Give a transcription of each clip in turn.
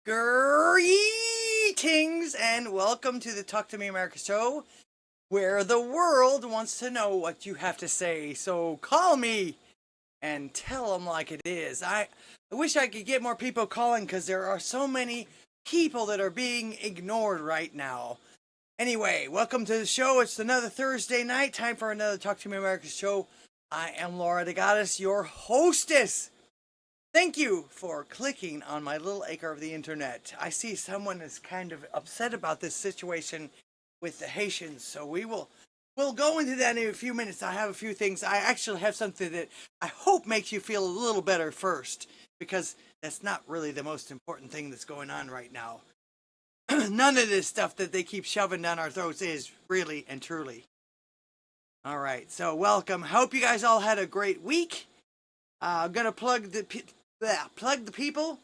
Greetings and welcome to the Talk to Me America show, where the world wants to know what you have to say. So call me and tell them like it is. I wish I could get more people calling because there are so many people that are being ignored right now. Anyway, welcome to the show. It's another Thursday night, time for another Talk to Me America show. I am DGddss, your hostess. Thank you for clicking on my little acre of the internet. I see someone is kind of upset about this situation with the Haitians, so we'll go into that in a few minutes. I have a few things. I actually have something that I hope makes you feel a little better first, because that's not really the most important thing that's going on right now. None of this stuff that they keep shoving down our throats is really and truly. All right, so welcome. Hope you guys all had a great week. I'm gonna plug the people.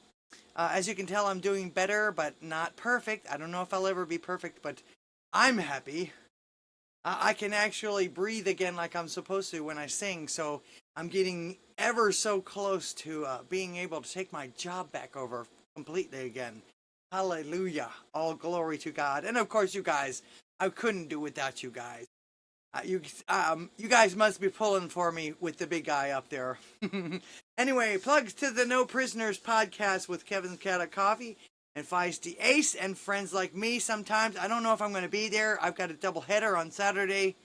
As you can tell, I'm doing better, but not perfect. I don't know if I'll ever be perfect, but I'm happy. I can actually breathe again like I'm supposed to when I sing, so I'm getting ever so close to being able to take my job back over completely again. Hallelujah. All glory to God. And of course, you guys, I couldn't do without you guys. You guys must be pulling for me with the big guy up there. Anyway, plugs to the No Prisoners podcast with Kevin's Cat Coffee and Feisty Ace and friends like me sometimes. I don't know if I'm going to be there. I've got a double header on Saturday.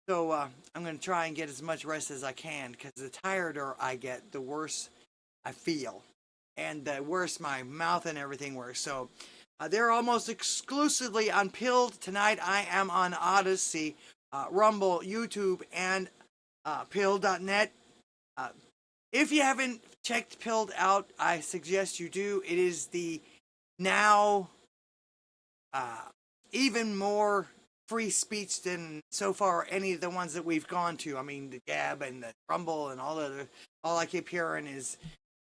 So I'm going to try and get as much rest as I can, because the tireder I get, the worse I feel. And the worse my mouth and everything works. So they're almost exclusively on Pilled. Tonight I am on Odysee, Rumble, YouTube, and Pilled.net. If you haven't checked Pilled out, I suggest you do. It is the now even more free speech than so far any of the ones that we've gone to. I mean, the Gab and the Rumble and all I keep hearing is,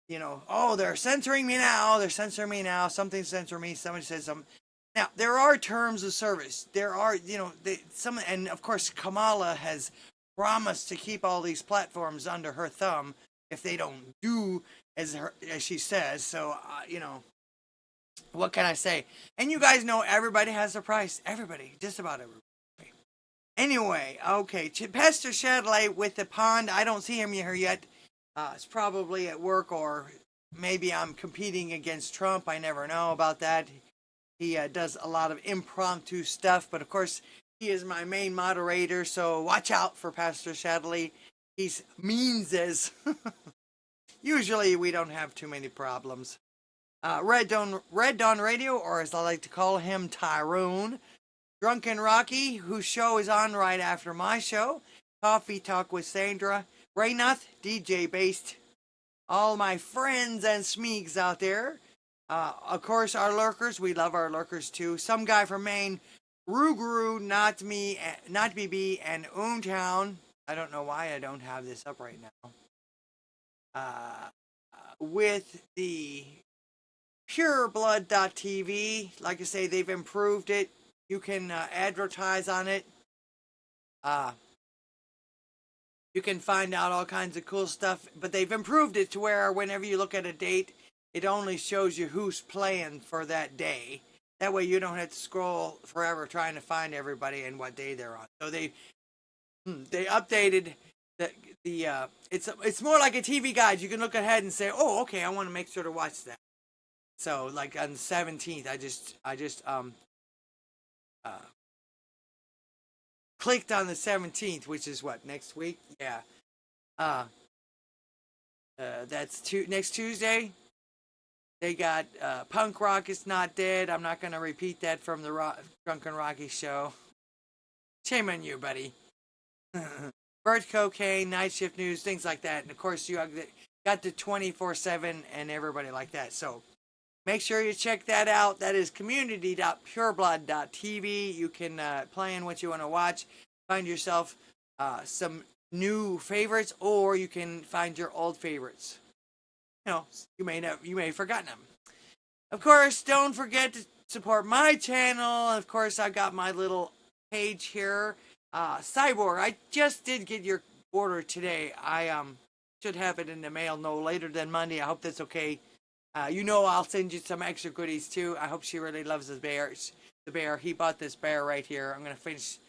you know, oh, they're censoring me now. They're censoring me now. Something censor me. Somebody says something. Now, there are terms of service. There are, you know, and of course, Kamala has promised to keep all these platforms under her thumb if they don't do as she says. So, you know, what can I say? And you guys know everybody has a price. Everybody, just about everybody. Anyway, okay, Pastor Shadley with the pond. I don't see him here yet. It's probably at work, or maybe I'm competing against Trump. I never know about that. He does a lot of impromptu stuff, but of course, he is my main moderator, so watch out for Pastor Shadley. He's means as. Usually, we don't have too many problems. Red Dawn Radio, or as I like to call him, Tyrone. Drunken Rocky, whose show is on right after my show. Coffee Talk with Sandra. Raynath, DJ Based, all my friends and smeegs out there. Of course, our lurkers, we love our lurkers too. Some guy from Maine, Ruguru, Not Me, Not BB, and Oomtown. I don't know why I don't have this up right now. With the pureblood.tv, like I say, they've improved it. You can advertise on it. You can find out all kinds of cool stuff, but they've improved it to where whenever you look at a date, it only shows you who's playing for that day. That way you don't have to scroll forever trying to find everybody and what day they're on. So they updated it's more like a TV guide. You can look ahead and say, oh, okay, I want to make sure to watch that. So like on the 17th, I just clicked on the 17th, which is what, next week? Yeah. That's next Tuesday. They got Punk Rock is Not Dead. I'm not going to repeat that from the Drunken Rocky show. Shame on you, buddy. Bird Cocaine, Night Shift News, things like that. And of course, you got the 24/7 and everybody like that. So make sure you check that out. That is community.pureblood.tv. You can play in what you want to watch. Find yourself some new favorites, or you can find your old favorites. You know, you may have forgotten them. Of course, don't forget to support my channel. Of course, I got my little page here. Cyborg, I just did get your order today. I should have it in the mail no later than Monday. I hope that's okay. You know, I'll send you some extra goodies too. I hope she really loves the bears. The bear. He bought this bear right here. I'm gonna finish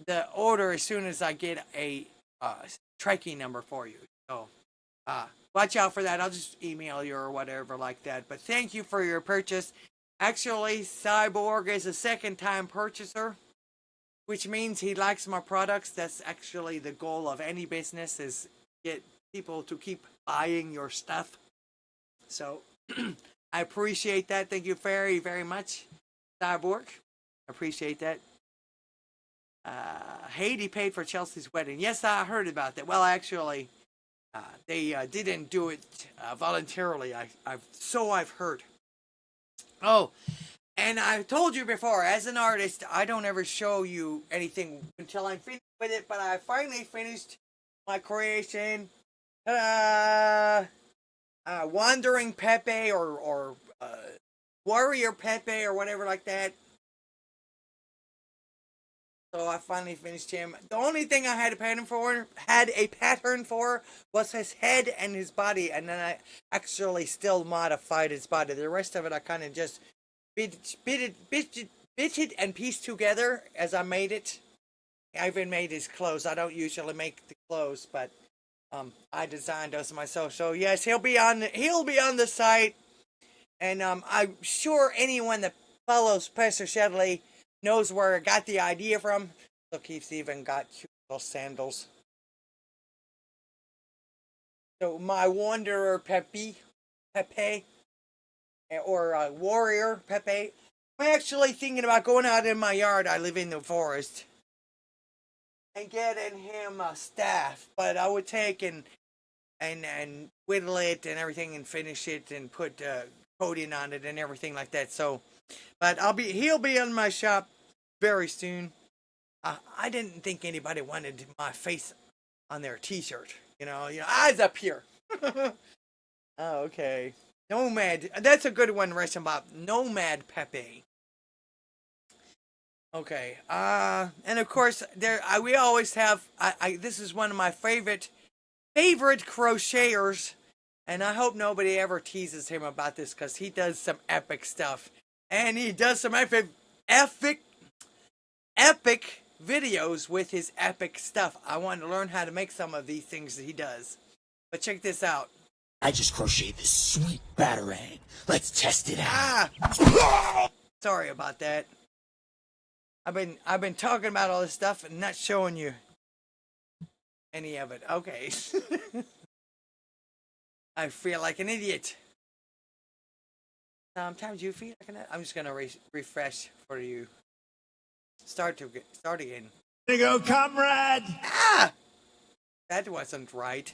the order as soon as I get a tracking number for you. So, watch out for that. I'll just email you or whatever like that. But thank you for your purchase. Actually, Cyborg is a second-time purchaser, which means he likes my products. That's actually the goal of any business, is get people to keep buying your stuff. So I appreciate that. Thank you very, very much, Cyborg. Appreciate that. Haiti paid for Chelsea's wedding. Yes, I heard about that. Well, actually, they didn't do it voluntarily. I've heard. Oh, and I've told you before, as an artist, I don't ever show you anything until I'm finished with it, but I finally finished my creation. Wandering Pepe or Warrior Pepe or whatever like that. So I finally finished him. The only thing I had a pattern for was his head and his body, and then I actually still modified his body. The rest of it I kind of just bit it and pieced together as I made it. I even made his clothes. I don't usually make the clothes, but I designed those myself. So yes, he'll be on the site, and I'm sure anyone that follows Pastor Shedley knows where I got the idea from. Look, he's even got cute little sandals. So my Wanderer Pepe, or Warrior Pepe. I'm actually thinking about going out in my yard. I live in the forest, and getting him a staff. But I would take and whittle it and everything and finish it and put coating on it and everything like that. So, but he'll be in my shop very soon. I didn't think anybody wanted my face on their t-shirt. You know, eyes up here. Oh, okay. Nomad. That's a good one, Russian Bob. Nomad Pepe. Okay. And of course, we always have. This is one of my favorite crocheters, and I hope nobody ever teases him about this, because he does some epic stuff, and he does some epic videos with his epic stuff. I want to learn how to make some of these things that he does. But check this out. I just crocheted this sweet batarang. Let's test it out. Sorry about that. I've been talking about all this stuff and not showing you any of it. Okay. I feel like an idiot. Sometimes you feel like an idiot. I'm just gonna refresh for you. Start again. There you go, comrade. That wasn't right.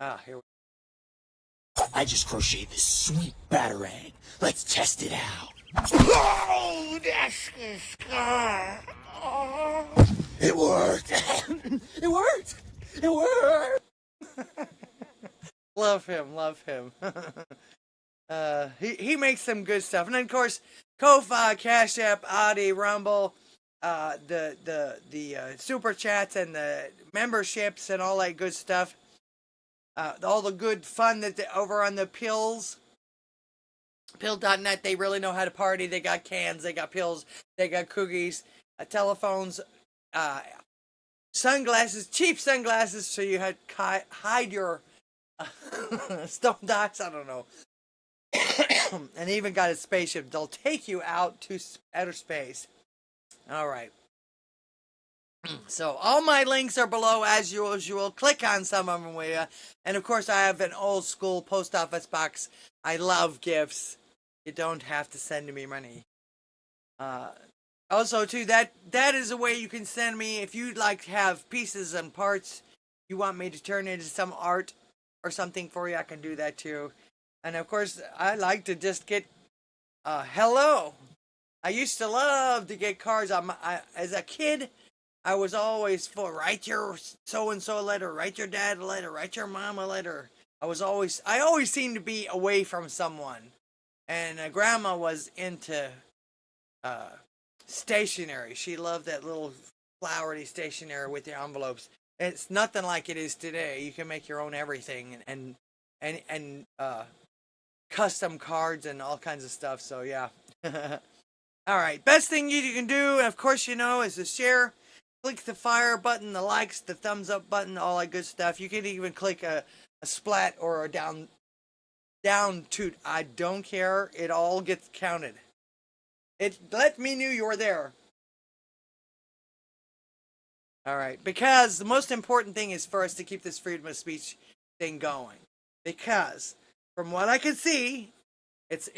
Here we go. I just crocheted this sweet batarang. Let's test it out. It worked. It worked. It worked. Love him. He makes some good stuff. And then of course, Ko-Fi, Cash App, Audi, Rumble, the super chats and the memberships and all that good stuff. All the good fun that over on the pills. Pill.net, they really know how to party. They got cans, they got pills, they got cookies, telephones, sunglasses, cheap sunglasses, so you hide your stone dots. I don't know. And even got a spaceship. They'll take you out to outer space. All right. So all my links are below as usual. Click on some of them, will ya? And of course, I have an old school post office box. I love gifts. You don't have to send me money. Also, too, that is a way you can send me if you'd like to have pieces and parts you want me to turn into some art or something for you. I can do that too. And of course, I like to just get hello. I used to love to get cards. As a kid, I was always for write your so-and-so a letter, write your dad a letter, write your mom a letter. I always seemed to be away from someone. And Grandma was into stationery. She loved that little flowery stationery with the envelopes. It's nothing like it is today. You can make your own everything and custom cards and all kinds of stuff. So yeah. All right. Best thing you can do, of course, is to share. Click the fire button, the likes, the thumbs up button, all that good stuff. You can even click a splat or a down toot. I don't care. It all gets counted. It let me know you were there. All right, because the most important thing is for us to keep this freedom of speech thing going. Because from what I can see, it's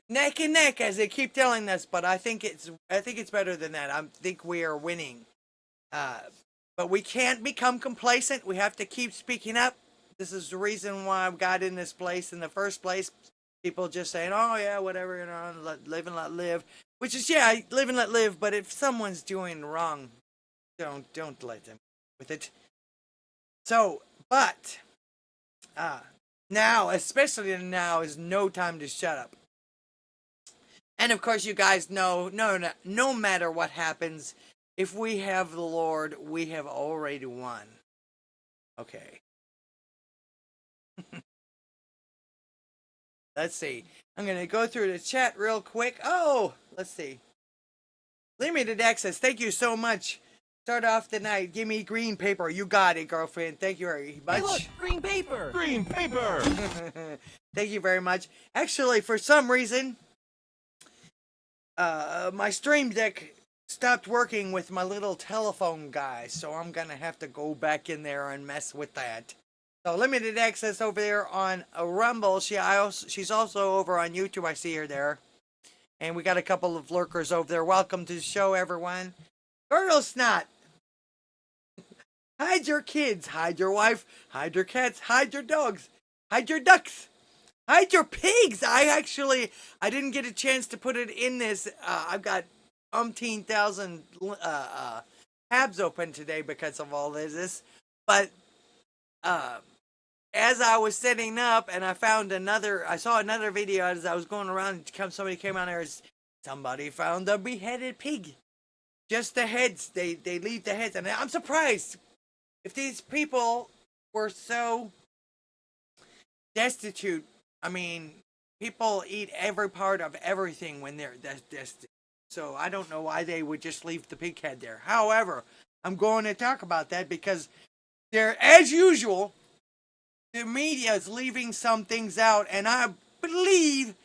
neck and neck as they keep telling us. But I think it's better than that. I think we are winning. But we can't become complacent. We have to keep speaking up. This is the reason why I got in this place in the first place. People just saying, "Oh yeah, whatever, live and let live," which is live and let live. But if someone's doing wrong, don't let them with it. So, but now, especially now, is no time to shut up. And of course, you guys know, no matter what happens, if we have the Lord, we have already won. Okay. Let's see. I'm going to go through the chat real quick. Oh, let's see. Limited access. Thank you so much. Start off the night. Give me green paper. You got it, girlfriend. Thank you very much. Hey, look, green paper. Green paper. Thank you very much. Actually, for some reason, my stream deck stopped working with my little telephone guy, so I'm gonna have to go back in there and mess with that. So limited access over there on Rumble. She's also over on YouTube. I see her there, and we got a couple of lurkers over there. Welcome to the show, everyone. Girdle Snot. Hide your kids, hide your wife, hide your cats, hide your dogs, hide your ducks, hide your pigs. I didn't get a chance to put it in this. I've got umpteen thousand tabs open today because of all this. But as I was setting up and I saw another video as I was going around, somebody came on there, somebody found a beheaded pig. Just the heads, they leave the heads. And I'm surprised. If these people were so destitute, I mean, people eat every part of everything when they're destitute. So I don't know why they would just leave the pig head there. However, I'm going to talk about that because as usual, the media is leaving some things out, and I believe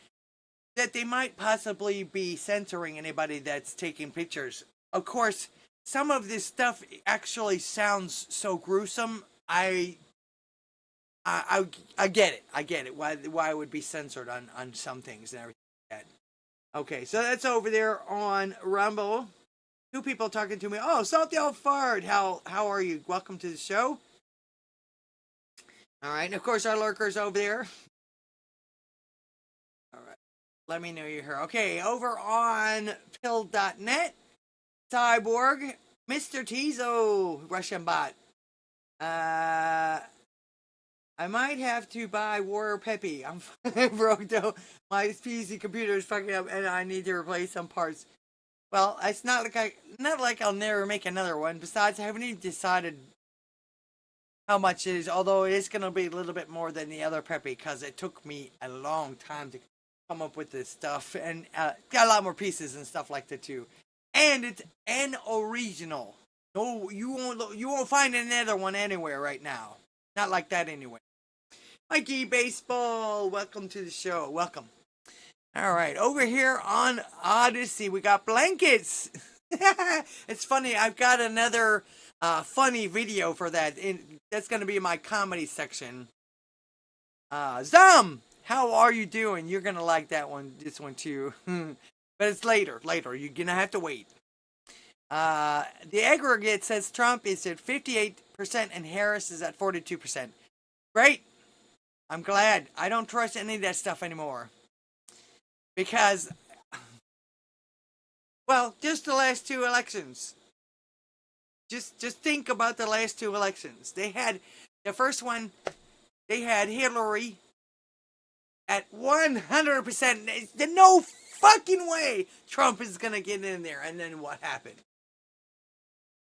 that they might possibly be censoring anybody that's taking pictures. Of course, some of this stuff actually sounds so gruesome. I get it. I get it. Why it would be censored on some things and everything like that. Okay, so that's over there on Rumble. Two people talking to me. Oh, Salty Old Fart. How are you? Welcome to the show. All right, and of course our lurkers over there. All right, let me know you're here. Okay, over on pill.net. Cyborg, Mr. Tizo, Russian bot. I might have to buy Warrior Peppy. I'm broke though. My PC computer is fucking up, and I need to replace some parts. Well, it's not like I'll never make another one. Besides, I haven't even decided how much it is. Although it is gonna be a little bit more than the other Peppy because it took me a long time to come up with this stuff, and got a lot more pieces and stuff like that too. And it's an original. No, you won't find another one anywhere right now. Not like that anyway. Mikey Baseball, welcome to the show. Welcome. All right, over here on Odysee, we got blankets. It's funny. I've got another funny video for that. That's going to be my comedy section. Zom, how are you doing? You're going to like that one. This one too. But it's later. You're going to have to wait. The aggregate says Trump is at 58% and Harris is at 42%. Great. I'm glad. I don't trust any of that stuff anymore. Because, well, just the last two elections. Just think about the last two elections. They had, the first one, they had Hillary at 100%. No fucking way Trump is going to get in there. And then what happened?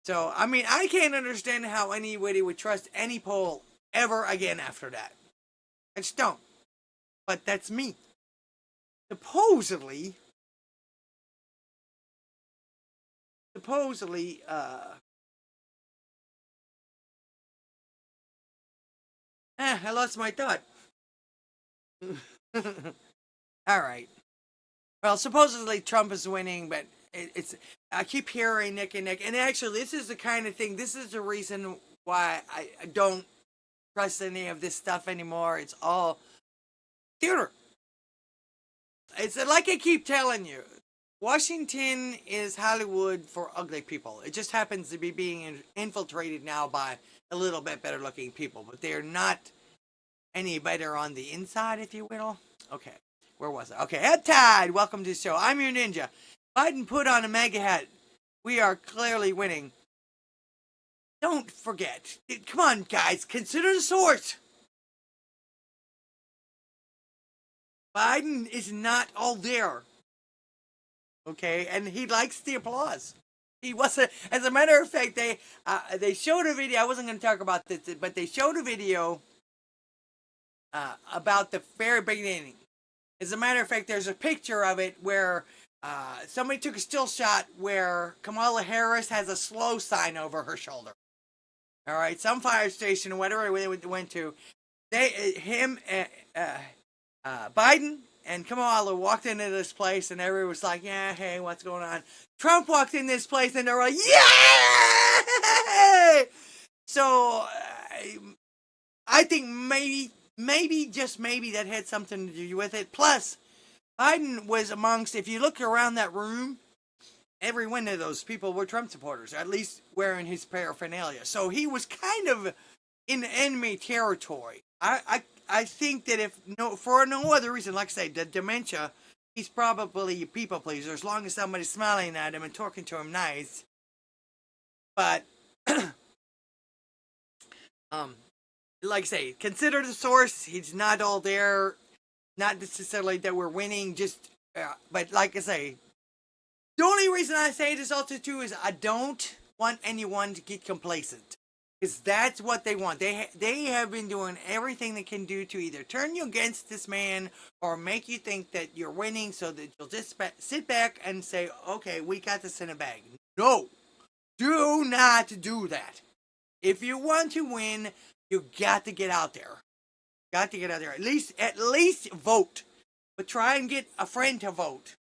So, I mean, I can't understand how anybody would trust any poll ever again after that. I just don't. But that's me. Supposedly, I lost my thought. All right. Well, supposedly Trump is winning, but it's I keep hearing Nick and Nick. And actually, this is the kind of thing, this is the reason why I don't trust any of this stuff anymore. It's all theater. It's like I keep telling you, Washington is Hollywood for ugly people. It just happens to be being infiltrated now by a little bit better looking people, but they're not any better on the inside, if you will. Okay, where was I? Okay, Head Tide, welcome to the show. I'm your ninja. Biden put on a MAGA hat. We are clearly winning. Don't forget. Come on, guys, consider the source. Biden is not all there. Okay, and he likes the applause. He wasn't. As a matter of fact, they showed a video. I wasn't going to talk about this, but they showed a video about the very beginning. As a matter of fact, there's a picture of it where somebody took a still shot where Kamala Harris has a slow sign over her shoulder. All right, some fire station or whatever they went to. Biden and Kamala walked into this place, and everyone was like, "Yeah, hey, what's going on?" Trump walked in this place, and they're like, "Yeah!" So I think maybe just maybe that had something to do with it. Plus, Biden was amongst. If you look around that room, every one of those people were Trump supporters, at least wearing his paraphernalia. So he was kind of in enemy territory. I think that for no other reason, like I say, the dementia, he's probably a people pleaser as long as somebody's smiling at him and talking to him nice. But, like I say, consider the source. He's not all there. Not necessarily that we're winning, but like I say, the only reason I say this also too is I don't want anyone to get complacent. Because that's what they want. They have been doing everything they can do to either turn you against this man or make you think that you're winning so that you'll just sit back and say, okay, we got this in a bag. No. Do not do that. If you want to win, you got to get out there. Got to get out there. At least vote. But try and get a friend to vote.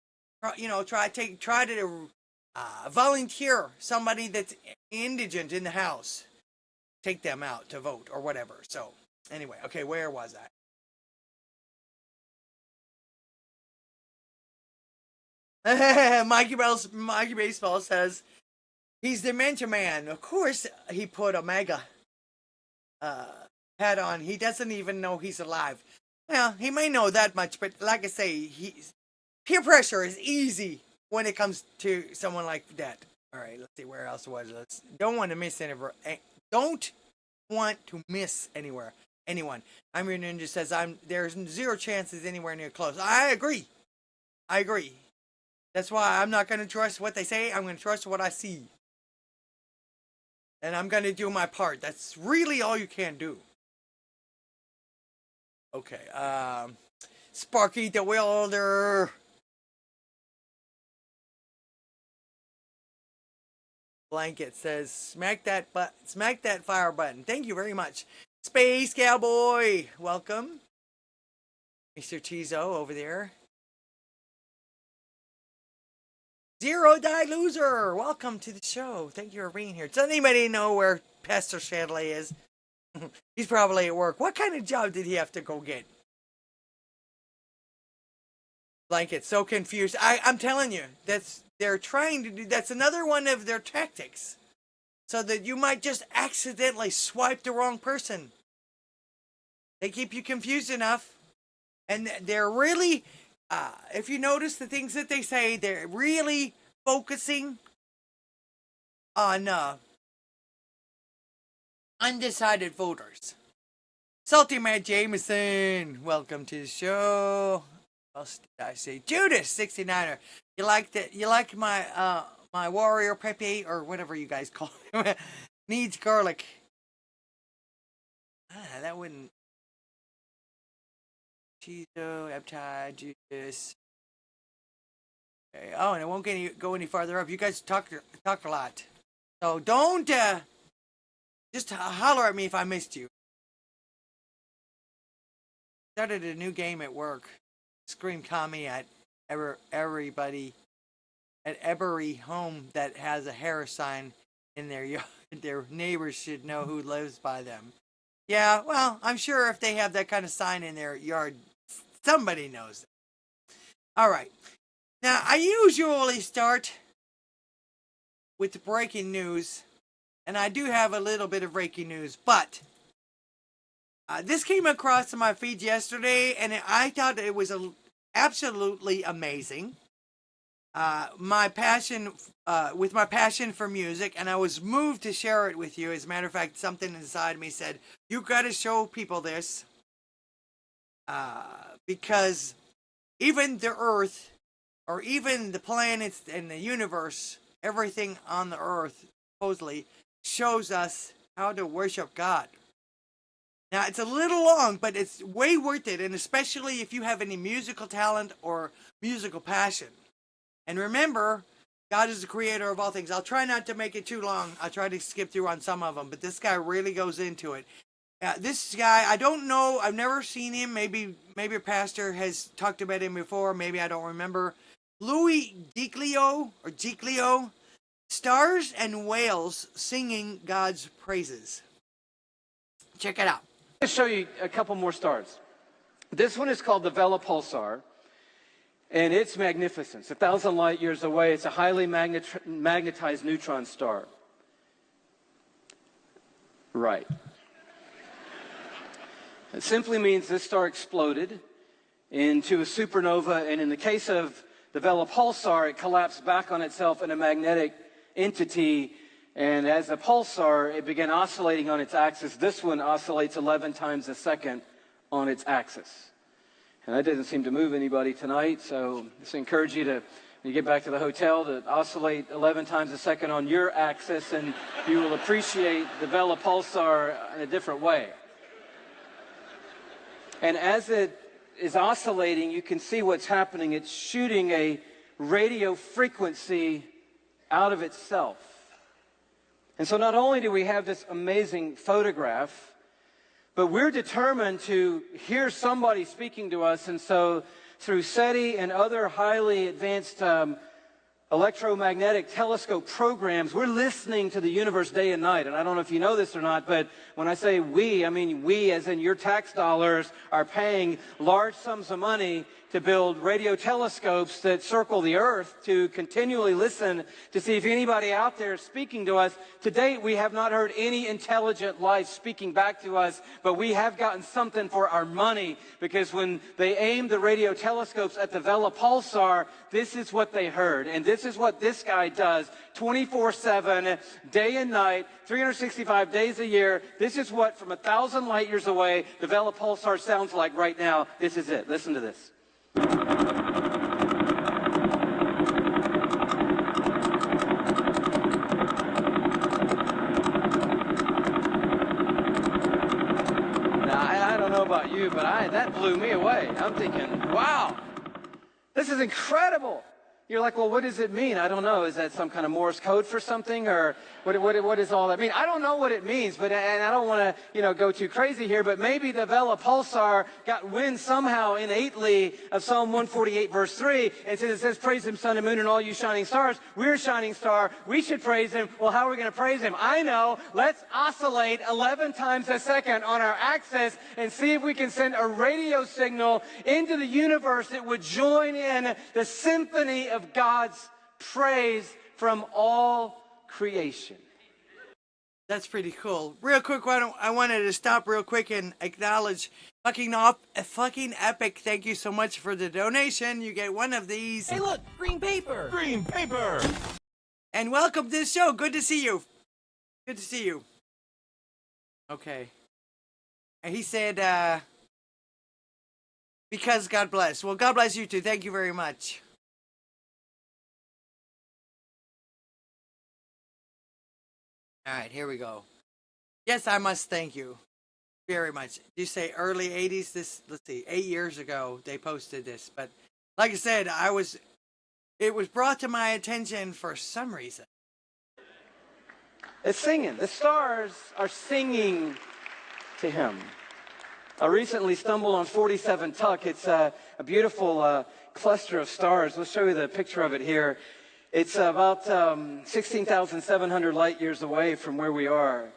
Try to volunteer somebody that's indigent in the house. Take them out to vote or whatever. So, anyway, okay, where was I? Mikey Baseball says, he's the dementia man. Of course he put a MAGA hat on. He doesn't even know he's alive. Well, he may know that much, but like I say, peer pressure is easy when it comes to someone like that. All right, let's see, where else was it? Don't want to miss anyone. I'm your ninja says there's zero chances anywhere near close. I agree. That's why I'm not going to trust what they say. I'm going to trust what I see. And I'm going to do my part. That's really all you can do. Okay. Sparky the Welder. Blanket says, smack that fire button. Thank you very much. Space Cowboy, welcome. Mr. Tizo over there. Zero Die Loser, welcome to the show. Thank you for being here. Does anybody know where Pastor Shadley is? He's probably at work. What kind of job did he have to go get? Blanket, so confused. I'm telling you, they're trying to do. That's another one of their tactics, so that you might just accidentally swipe the wrong person. They keep you confused enough, and they're really, if you notice the things that they say, they're really focusing on undecided voters. Salty Matt Jameson, welcome to the show. What else did I say? Judas 69er. You like my my warrior Pepe, or whatever you guys call it, needs garlic. That wouldn't. Cheeto, peptide, juice. Okay. Oh, and it won't go any farther up. You guys talked a lot. So don't, just holler at me if I missed you. Started a new game at work. Scream Tommy at everybody at every home that has a hair sign in their yard. Their neighbors should know who lives by them. Yeah, well, I'm sure if they have that kind of sign in their yard, somebody knows it. All right. Now, I usually start with the breaking news, and I do have a little bit of breaking news, but this came across my feed yesterday, and I thought it was absolutely amazing. My passion for music, and I was moved to share it with you. As a matter of fact, something inside me said, "You got to show people this," because even the Earth, or even the planets and the universe, everything on the Earth supposedly shows us how to worship God. Now, it's a little long, but it's way worth it, and especially if you have any musical talent or musical passion. And remember, God is the creator of all things. I'll try not to make it too long. I'll try to skip through on some of them, but this guy really goes into it. This guy, I don't know. I've never seen him. Maybe a pastor has talked about him before. Maybe I don't remember. Louis Giglio, stars and whales singing God's praises. Check it out. I'm going to show you a couple more stars. This one is called the Vela Pulsar, and it's magnificent. It's 1,000 light years away. It's a highly magnetized neutron star. Right. It simply means this star exploded into a supernova, and in the case of the Vela Pulsar, it collapsed back on itself in a magnetic entity. And as a pulsar, it began oscillating on its axis. This one oscillates 11 times a second on its axis. And that doesn't seem to move anybody tonight, so I just encourage you to, when you get back to the hotel, to oscillate 11 times a second on your axis, and you will appreciate the Vela Pulsar in a different way. And as it is oscillating, you can see what's happening. It's shooting a radio frequency out of itself. And so not only do we have this amazing photograph, but we're determined to hear somebody speaking to us. And so through SETI and other highly advanced electromagnetic telescope programs, we're listening to the universe day and night. And I don't know if you know this or not, but when I say we, I mean we as in your tax dollars are paying large sums of money to build radio telescopes that circle the earth to continually listen to see if anybody out there is speaking to us. To date, we have not heard any intelligent life speaking back to us, but we have gotten something for our money, because when they aimed the radio telescopes at the Vela Pulsar, this is what they heard. And this is what this guy does 24/7, day and night, 365 days a year. This is what, from 1,000 light years away, the Vela Pulsar sounds like right now. This is it. Listen to this. Now, I don't know about you, but that blew me away. I'm thinking, wow, this is incredible. You're like, well, what does it mean? I don't know. Is that some kind of Morse code for something, or what does all that mean? I don't know what it means, but and I don't want to go too crazy here, but maybe the Vela Pulsar got wind somehow innately of Psalm 148 verse 3, and since it says, "Praise Him, sun and moon, and all you shining stars." We're a shining star. We should praise Him. Well, how are we going to praise Him? I know. Let's oscillate 11 times a second on our axis and see if we can send a radio signal into the universe that would join in the symphony of God's praise from all creation. That's pretty cool. Real quick, I wanted to stop real quick and acknowledge fucking epic. Thank you so much for the donation. You get one of these. Hey, look, green paper. Green paper. And welcome to the show. Good to see you. Good to see you. Okay. And he said, because God bless. Well, God bless you too. Thank you very much. All right, here we go. Yes, I must thank you very much. You say early 80s? Let's see, 8 years ago they posted this. But like I said, it was brought to my attention for some reason. It's singing. The stars are singing to him. I recently stumbled on 47 Tuck. It's a beautiful cluster of stars. Let's show you the picture of it here. It's about 16,700 light years away from where we are.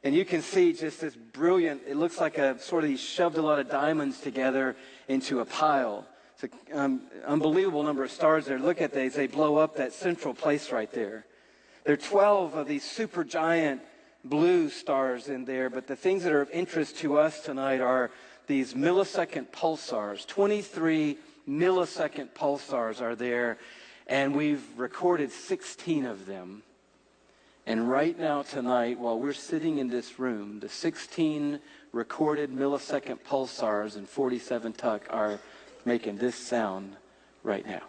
And you can see just this brilliant, it looks like he shoved a lot of diamonds together into a pile. It's an unbelievable number of stars there. Look at these. They blow up that central place right there. There are 12 of these super giant blue stars in there, but the things that are of interest to us tonight are these millisecond pulsars. 23 millisecond pulsars are there, and we've recorded 16 of them. And right now tonight, while we're sitting in this room, the 16 recorded millisecond pulsars in 47 Tuck are making this sound right now.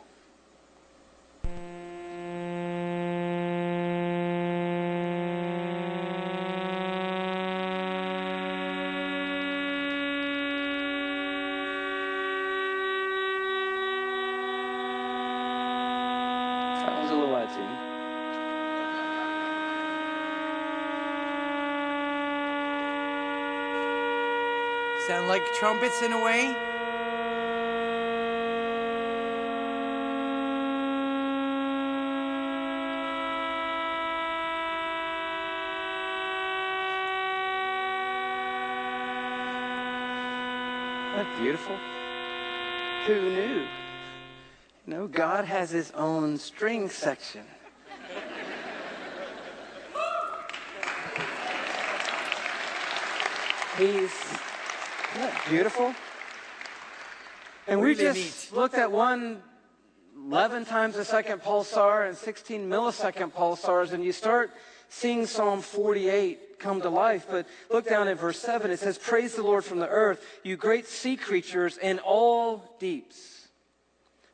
Sounds a little edgy. Sound like trumpets in a way? That's beautiful. Who knew? You know, God has his own string section. Isn't that beautiful? And we Really just neat. looked at 11 times a second pulsar and 16 millisecond pulsars, and you start seeing Psalm 48 come to life. But look down at verse 7. It says, "Praise the Lord from the earth, you great sea creatures and all deeps.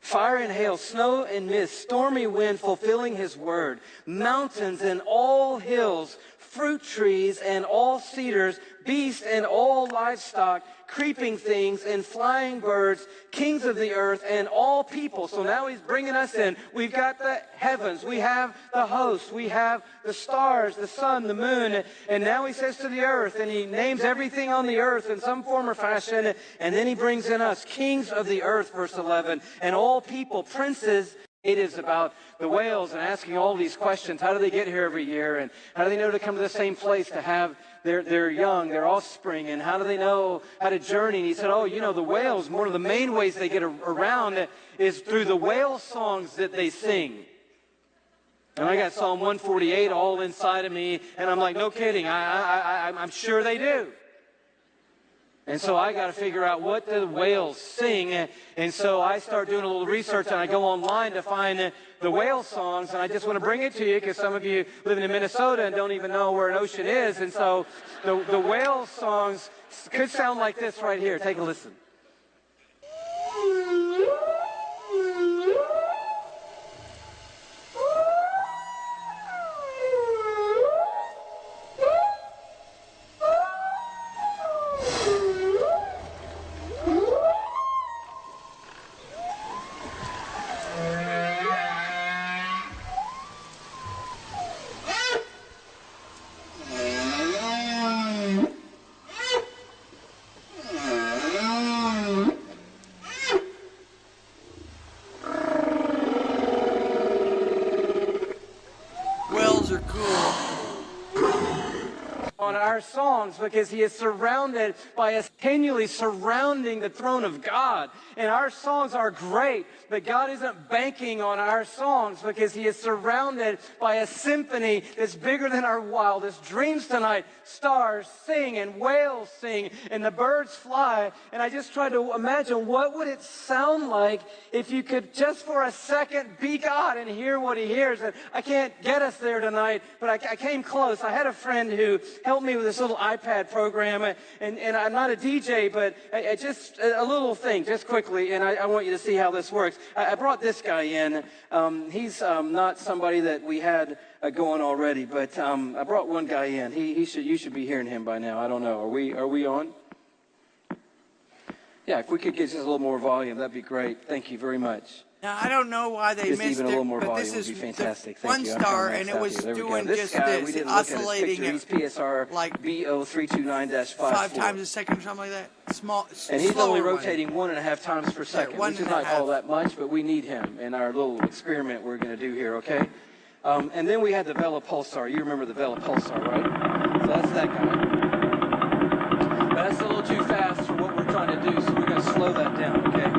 Fire and hail, snow and mist, stormy wind fulfilling his word, mountains and all hills, fruit trees and all cedars, beasts and all livestock, creeping things and flying birds, kings of the earth and all people." So now he's bringing us in. We've got the heavens, we have the hosts, we have the stars, the sun, the moon, and now he says to the earth, and he names everything on the earth in some form or fashion, and then he brings in us, kings of the earth, verse 11, and all people, princes. It is about the whales and asking all these questions. How do they get here every year? And how do they know to come to the same place to have their young, their offspring? And how do they know how to journey? And he said, the whales, one of the main ways they get around is through the whale songs that they sing. And I got Psalm 148 all inside of me, and I'm like, no kidding, I'm sure they do. And so I got to figure out what the whales sing. And so I start doing a little research, and I go online to find the whale songs. And I just want to bring it to you because some of you living in Minnesota and don't even know where an ocean is. And so the whale songs could sound like this right here. Take a listen. Whales are cool. On our songs, because he is surrounded by us, continually surrounding the throne of God. And our songs are great, but God isn't banking on our songs because he is surrounded by a symphony that's bigger than our wildest dreams tonight. Stars sing and whales sing and the birds fly. And I just tried to imagine what would it sound like if you could just for a second be God and hear what he hears. And I can't get us there tonight, but I came close. I had a friend who helped help me with this little iPad program, and I'm not a DJ, but just a little thing, just quickly, and I want you to see how this works. I brought this guy in. He's not somebody that we had going already, but I brought one guy in. You should be hearing him by now. I don't know. Are we on? Yeah, if we could get just a little more volume, that'd be great. Thank you very much. Now, I don't know why they Just missed even a little more it, but volume this is would be fantastic. the Thank you. 1 star, and it was doing just this, oscillating He's PSR like BO 329-54. 5 times a second or something like that. Small, and he's only slower one. rotating 1.5 times per second, one which is and a not half. all that much, but we need him in our little experiment we're going to do here, okay? And then we had the Vela Pulsar. You remember the Vela Pulsar, right? So that's that guy. But that's a little too fast for what we're trying to do, so we're going to slow that down, okay?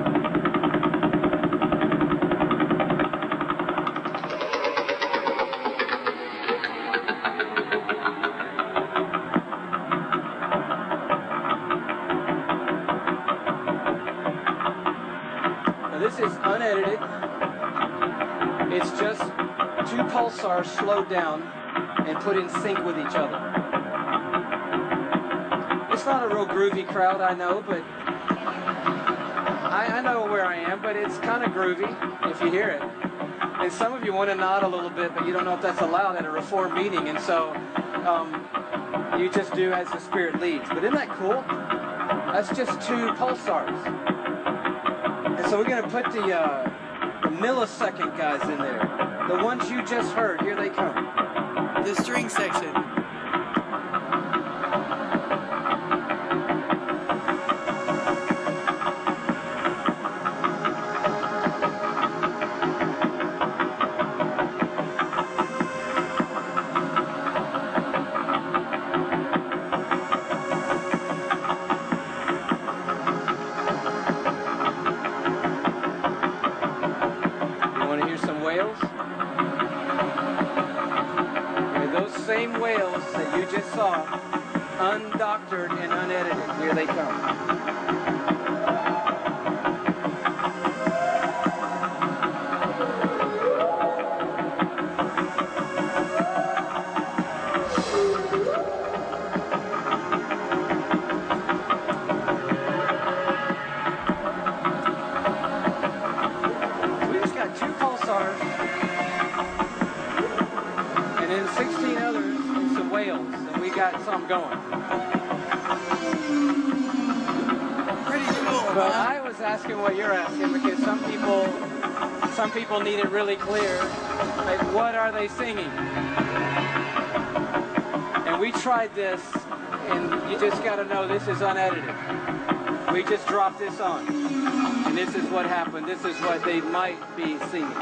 This is unedited. It's just 2 pulsars slowed down and put in sync with each other. It's not a real groovy crowd, I know, but I know where I am, but it's kind of groovy if you hear it. And some of you want to nod a little bit, but you don't know if that's allowed at a Reform meeting, and so you just do as the Spirit leads. But isn't that cool? That's just 2 pulsars. And so we're going to put the millisecond guys in there. The ones you just heard. Here they come. The string section. Same whales that you just saw, undoctored and unedited. Here they come. We just got 2 pulsars, and then 16 others and some whales, and we got some going. Pretty cool, But huh? I was asking what you're asking because some people need it really clear. Like, what are they singing? And we tried this, and you just got to know this is unedited. We just dropped this on, and this is what happened. This is what they might be singing.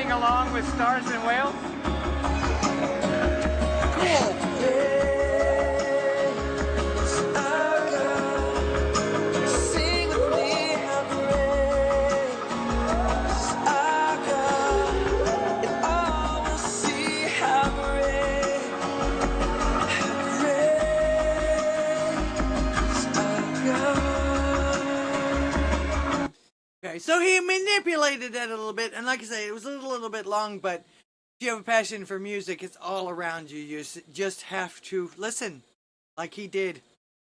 Along with Stars and Whales? Cool. Okay, so he manipulated that a little bit, and like I say, it was a little bit long, but if you have a passion for music, it's all around you. You just have to listen, like he did.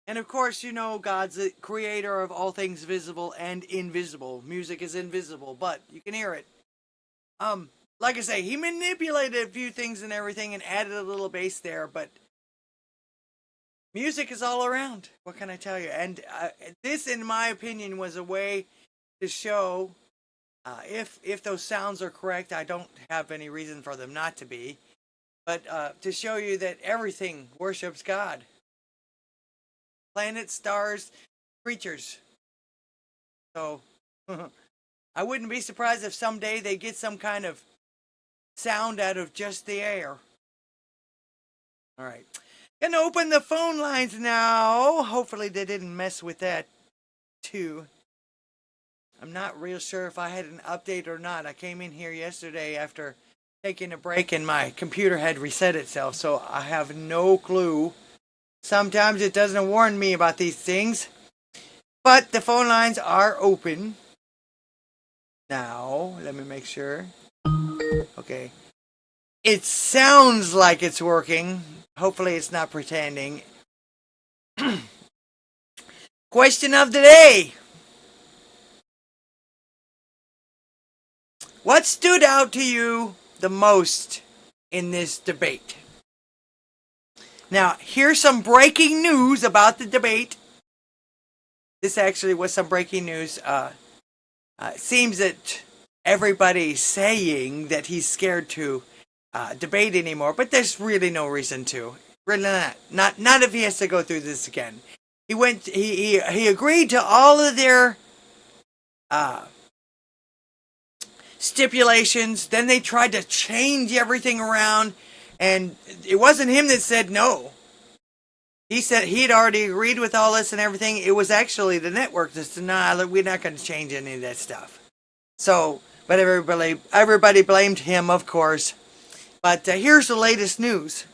And of course, you know, God's the creator of all things visible and invisible. Music is invisible, but you can hear it. Like I say, he manipulated a few things and everything and added a little bass there, but music is all around. What can I tell you? And this, in my opinion, was a way to show if those sounds are correct. I don't have any reason for them not to be. but to show you that everything worships God. Planets, stars, creatures. So, I wouldn't be surprised if someday they get some kind of sound out of just the air. All right. Gonna open the phone lines now. Hopefully they didn't mess with that too. I'm not real sure if I had an update or not. I came in here yesterday after taking a break and my computer had reset itself, so I have no clue. Sometimes it doesn't warn me about these things. But the phone lines are open. Now, let me make sure. Okay. It sounds like it's working. Hopefully it's not pretending. Question of the day. What stood out to you the most in this debate? Now, here's some breaking news about the debate. This actually was some breaking news. It seems that everybody's saying that he's scared to debate anymore, but there's really no reason to. Really not. Not if he has to go through this again. He agreed to all of their stipulations. Then they tried to change everything around, and it wasn't him that said no. He said he'd already agreed with all this and everything. It was actually the network that said, nah, we're not going to change any of that stuff. So, but everybody blamed him, of course. But here's the latest news.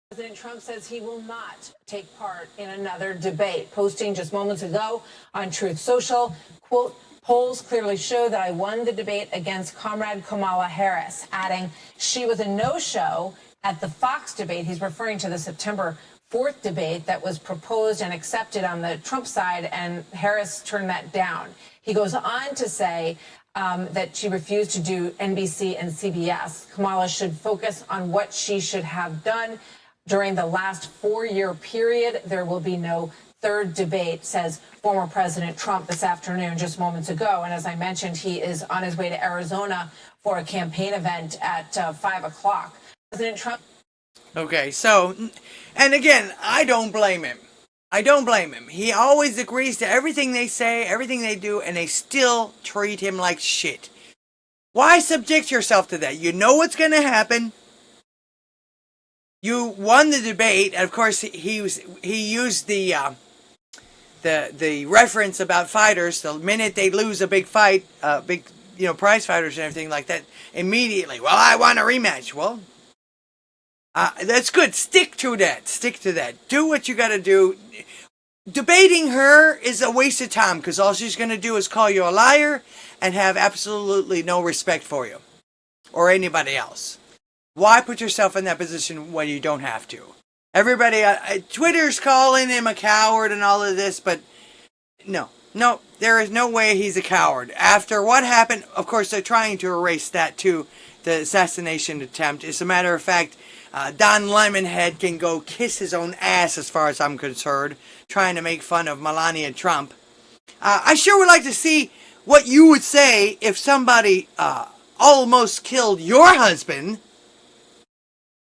President Trump says he will not take part in another debate, posting just moments ago on Truth Social, quote, polls clearly show that I won the debate against Comrade Kamala Harris, adding she was a no-show at the Fox debate. He's referring to the September 4th debate that was proposed and accepted on the Trump side, and Harris turned that down. He goes on to say that she refused to do NBC and CBS. Kamala should focus on what she should have done during the last 4-year period. There will be no third debate, says former President Trump this afternoon, just moments ago. And as I mentioned, he is on his way to Arizona for a campaign event at 5 o'clock. President Trump. Okay, so, and again, I don't blame him. I don't blame him. He always agrees to everything they say, everything they do, and they still treat him like shit. Why subject yourself to that? You know what's going to happen. You won the debate. Of course, he used the reference about fighters. The minute they lose a big fight, prize fighters and everything like that, immediately, well, I want a rematch. Well, that's good. Stick to that. Stick to that. Do what you got to do. Debating her is a waste of time because all she's going to do is call you a liar and have absolutely no respect for you or anybody else. Why put yourself in that position when you don't have to? Everybody, Twitter's calling him a coward and all of this, but no, there is no way he's a coward. After what happened, of course, they're trying to erase that too, the assassination attempt. As a matter of fact, Don Lemonhead can go kiss his own ass as far as I'm concerned, trying to make fun of Melania Trump. I sure would like to see what you would say if somebody almost killed your husband.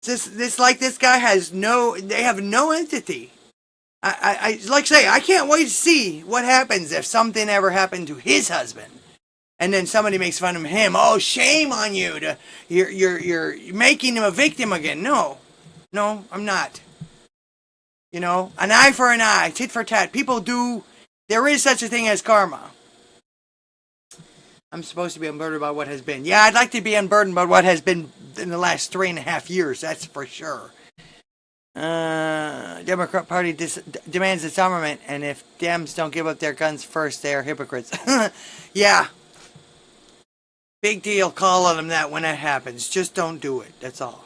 This guy has they have no entity. I like to say, I can't wait to see what happens if something ever happened to his husband. And then somebody makes fun of him. Oh, shame on you! You're making him a victim again. No, I'm not. You know, an eye for an eye, tit for tat. People do. There is such a thing as karma. I'm supposed to be unburdened by what has been. Yeah, I'd like to be unburdened by what has been in the last 3.5 years. That's for sure. Democrat Party demands disarmament, and if Dems don't give up their guns first, they are hypocrites. Yeah. Big deal calling them that when that happens. Just don't do it. That's all.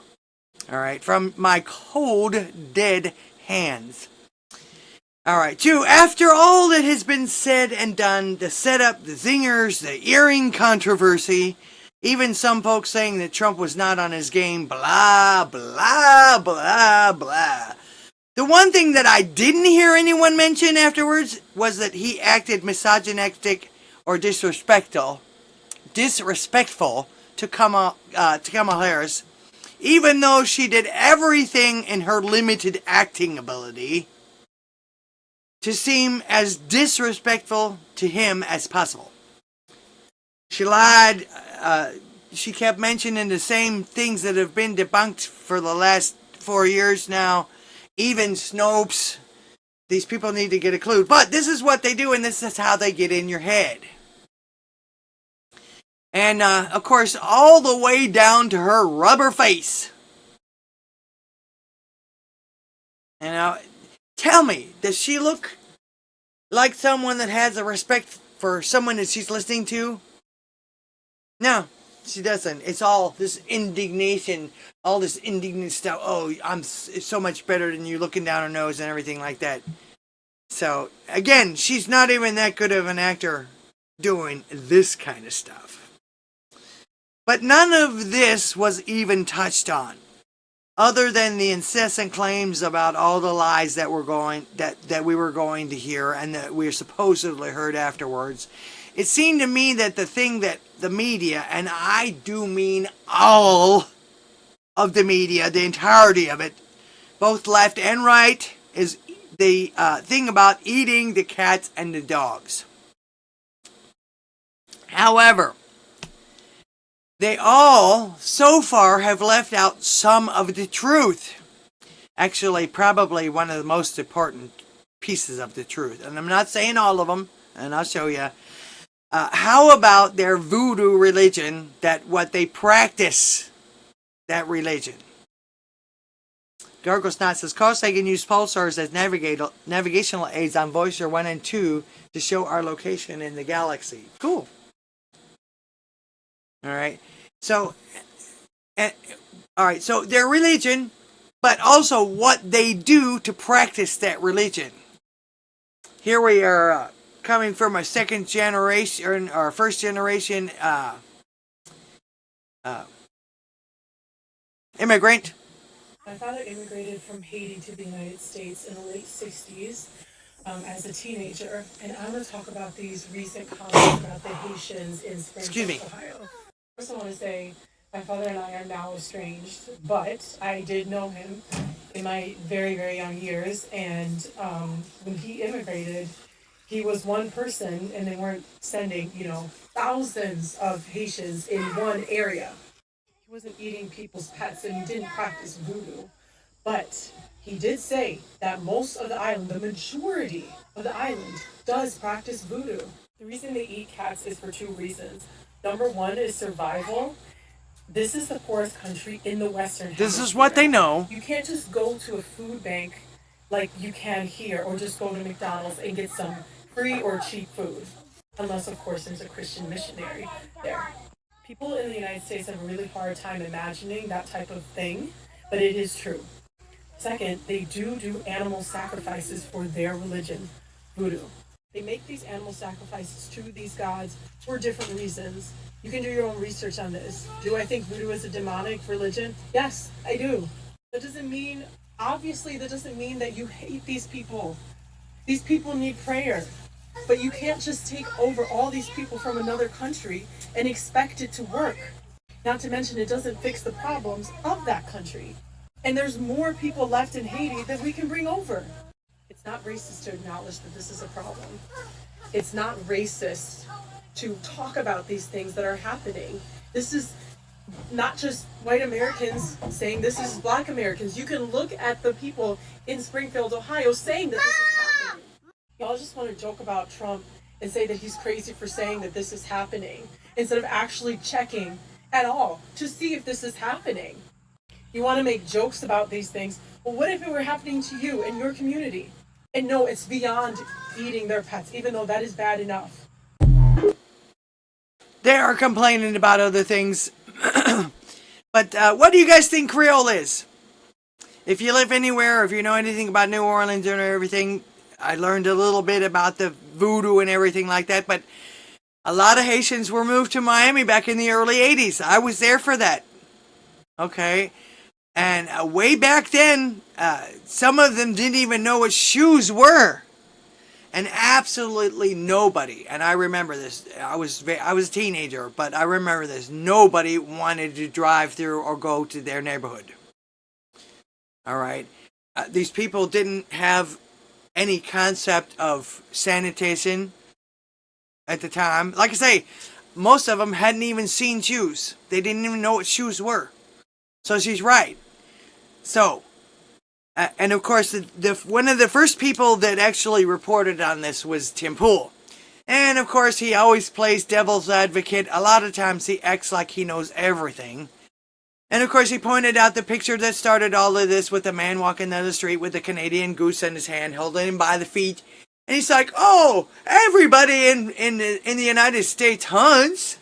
All right. From my cold, dead hands. All right. 2. After all that has been said and done, the setup, the zingers, the earring controversy, even some folks saying that Trump was not on his game, blah, blah, blah, blah. The one thing that I didn't hear anyone mention afterwards was that he acted misogynistic or disrespectful to Kamala Harris even though she did everything in her limited acting ability to seem as disrespectful to him as possible. She lied. She kept mentioning the same things that have been debunked for the last 4 years now. Even Snopes. These people need to get a clue. But this is what they do, and this is how they get in your head. And, of course, all the way down to her rubber face. And now, tell me, does she look like someone that has a respect for someone that she's listening to? No, she doesn't. It's all this indignation, all this indignant stuff. Oh, I'm so much better than you, looking down her nose and everything like that. So, again, she's not even that good of an actor doing this kind of stuff. But none of this was even touched on, other than the incessant claims about all the lies that we were going to hear and that we supposedly heard afterwards. It seemed to me that the thing that the media, and I do mean all of the media, the entirety of it, both left and right, is the thing about eating the cats and the dogs. However, they all, so far, have left out some of the truth. Actually, probably one of the most important pieces of the truth. And I'm not saying all of them, and I'll show you. How about their voodoo religion, that what they practice, that religion? Gargle Snot says, Carl used pulsars as navigational aids on Voyager 1 and 2 to show our location in the galaxy. Cool. Alright. So, so their religion, but also what they do to practice that religion. Here we are coming from a second generation, or first generation immigrant. My father immigrated from Haiti to the United States in the late 60s as a teenager, and I'm going to talk about these recent comments about the Haitians in Springfield, Ohio. First, I want to say my father and I are now estranged, but I did know him in my very, very young years, and when he immigrated, he was one person, and they weren't sending, thousands of Haitians in one area. He wasn't eating people's pets, and he didn't practice voodoo. But he did say that most of the island, the majority of the island, does practice voodoo. The reason they eat cats is for two reasons. Number one is survival. This is the poorest country in the Western Hemisphere. This is what they know. You can't just go to a food bank like you can here, or just go to McDonald's and get some free or cheap food. Unless, of course, there's a Christian missionary there. People in the United States have a really hard time imagining that type of thing, but it is true. Second, they do animal sacrifices for their religion, voodoo. They make these animal sacrifices to these gods for different reasons. You can do your own research on this. Do I think voodoo is a demonic religion? Yes, I do. That doesn't mean that you hate these people. These people need prayer. But you can't just take over all these people from another country and expect it to work. Not to mention, it doesn't fix the problems of that country. And there's more people left in Haiti that we can bring over. It's not racist to acknowledge that this is a problem. It's not racist to talk about these things that are happening. This is not just white Americans saying this is black Americans. You can look at the people in Springfield, Ohio saying that this is happening. Y'all just want to joke about Trump and say that he's crazy for saying that this is happening, instead of actually checking at all to see if this is happening. You want to make jokes about these things. Well, what if it were happening to you in your community? And no, it's beyond eating their pets, even though that is bad enough. They are complaining about other things. But what do you guys think Creole is? If you live anywhere, if you know anything about New Orleans and everything, I learned a little bit about the voodoo and everything like that, but a lot of Haitians were moved to Miami back in the early 80s. I was there for that. Okay? And way back then, some of them didn't even know what shoes were. And absolutely nobody, and I remember this, I was a teenager, but I remember this, nobody wanted to drive through or go to their neighborhood. All right? These people didn't have any concept of sanitation at the time. Like I say, most of them hadn't even seen shoes. They didn't even know what shoes were. So she's right. So, and of course, one of the first people that actually reported on this was Tim Pool. And of course, he always plays devil's advocate. A lot of times he acts like he knows everything. And of course, he pointed out the picture that started all of this with the man walking down the street with the Canadian goose in his hand, holding him by the feet. And he's like, oh, everybody in the United States hunts.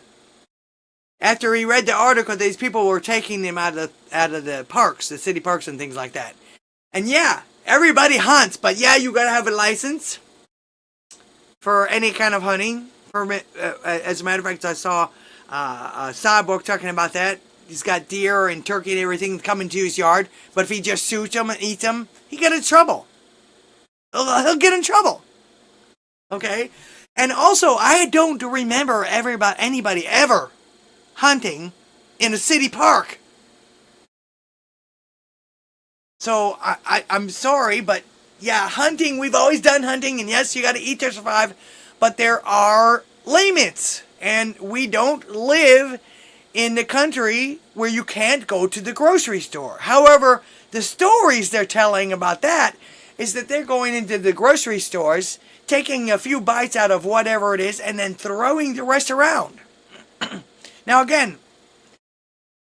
After he read the article, these people were taking them out of the parks, the city parks and things like that. And yeah, everybody hunts, but yeah, you gotta have a license for any kind of hunting. As a matter of fact, I saw a Cyborg talking about that. He's got deer and turkey and everything coming to his yard, but if he just shoots them and eats them, he get in trouble. He'll get in trouble. Okay? And also, I don't remember anybody ever hunting in a city park. So, I'm sorry, but yeah, hunting, we've always done hunting, and yes, you gotta eat to survive, but there are limits, and we don't live in the country where you can't go to the grocery store. However, the stories they're telling about that is that they're going into the grocery stores, taking a few bites out of whatever it is, and then throwing the rest around. Now again,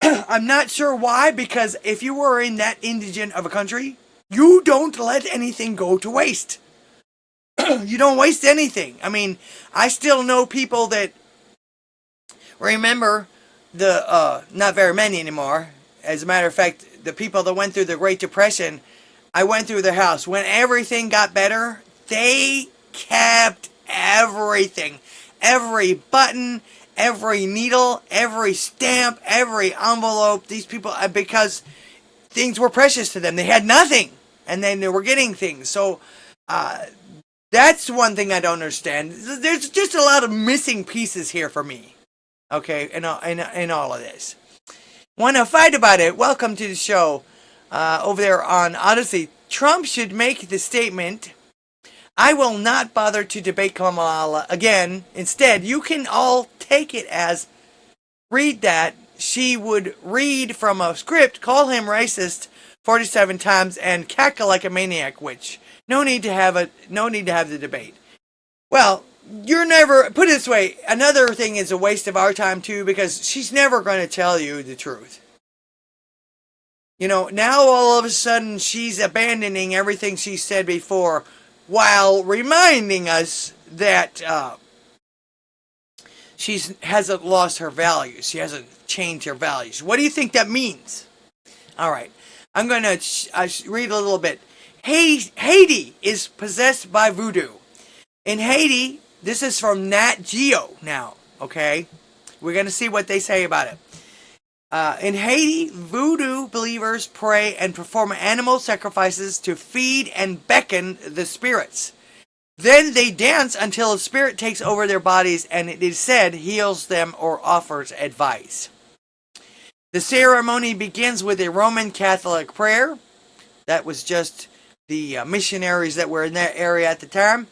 I'm not sure why, because if you were in that indigent of a country, you don't let anything go to waste. You don't waste anything. I mean, I still know people that remember not very many anymore. As a matter of fact, the people that went through the Great Depression, I went through their house. When everything got better, they kept everything. Every button, every needle, every stamp, every envelope. These people, because things were precious to them. They had nothing, and then they were getting things. So that's one thing I don't understand. There's just a lot of missing pieces here for me. Okay, in all of this. Want to fight about it? Welcome to the show over there on Odysee. Trump should make the statement, I will not bother to debate Kamala again. Instead, you can all take it as, read that. She would read from a script, call him racist 47 times, and cackle like a maniac, which no need to have the debate. Well, you're never, put it this way, another thing is a waste of our time too, because she's never going to tell you the truth. You know, now all of a sudden she's abandoning everything she said before, while reminding us that she hasn't lost her values. She hasn't changed her values. What do you think that means? All right, I'm going to read a little bit. Haiti is possessed by voodoo. In Haiti, this is from Nat Geo now, okay? We're going to see what they say about it. In Haiti, voodoo believers pray and perform animal sacrifices to feed and beckon the spirits. Then they dance until a spirit takes over their bodies and it is said heals them or offers advice. The ceremony begins with a Roman Catholic prayer. That was just the missionaries that were in that area at the time.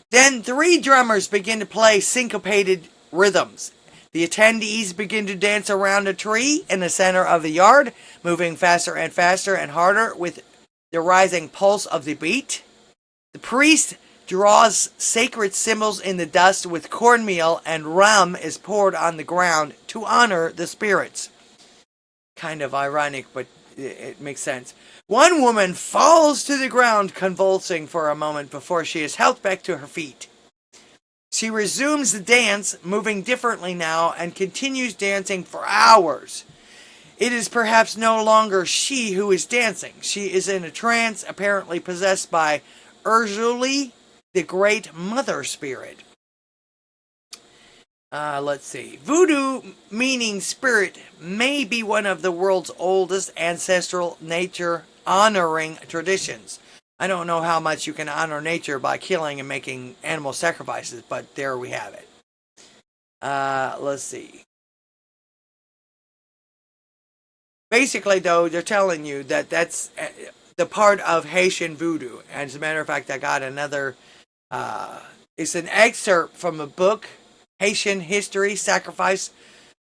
Then 3 drummers begin to play syncopated rhythms. The attendees begin to dance around a tree in the center of the yard, moving faster and faster and harder with the rising pulse of the beat. The priest draws sacred symbols in the dust with cornmeal, and rum is poured on the ground to honor the spirits. Kind of ironic, but it makes sense. One woman falls to the ground convulsing for a moment before she is helped back to her feet. She resumes the dance, moving differently now, and continues dancing for hours. It is perhaps no longer she who is dancing. She is in a trance, apparently possessed by Urzuli, the great mother spirit. Let's see. Voodoo, meaning spirit, may be one of the world's oldest ancestral nature honoring traditions. I don't know how much you can honor nature by killing and making animal sacrifices, but there we have it. Let's see. Basically, though, they're telling you that that's the part of Haitian voodoo. And as a matter of fact, I got another, it's an excerpt from a book, Haitian History, Sacrifice,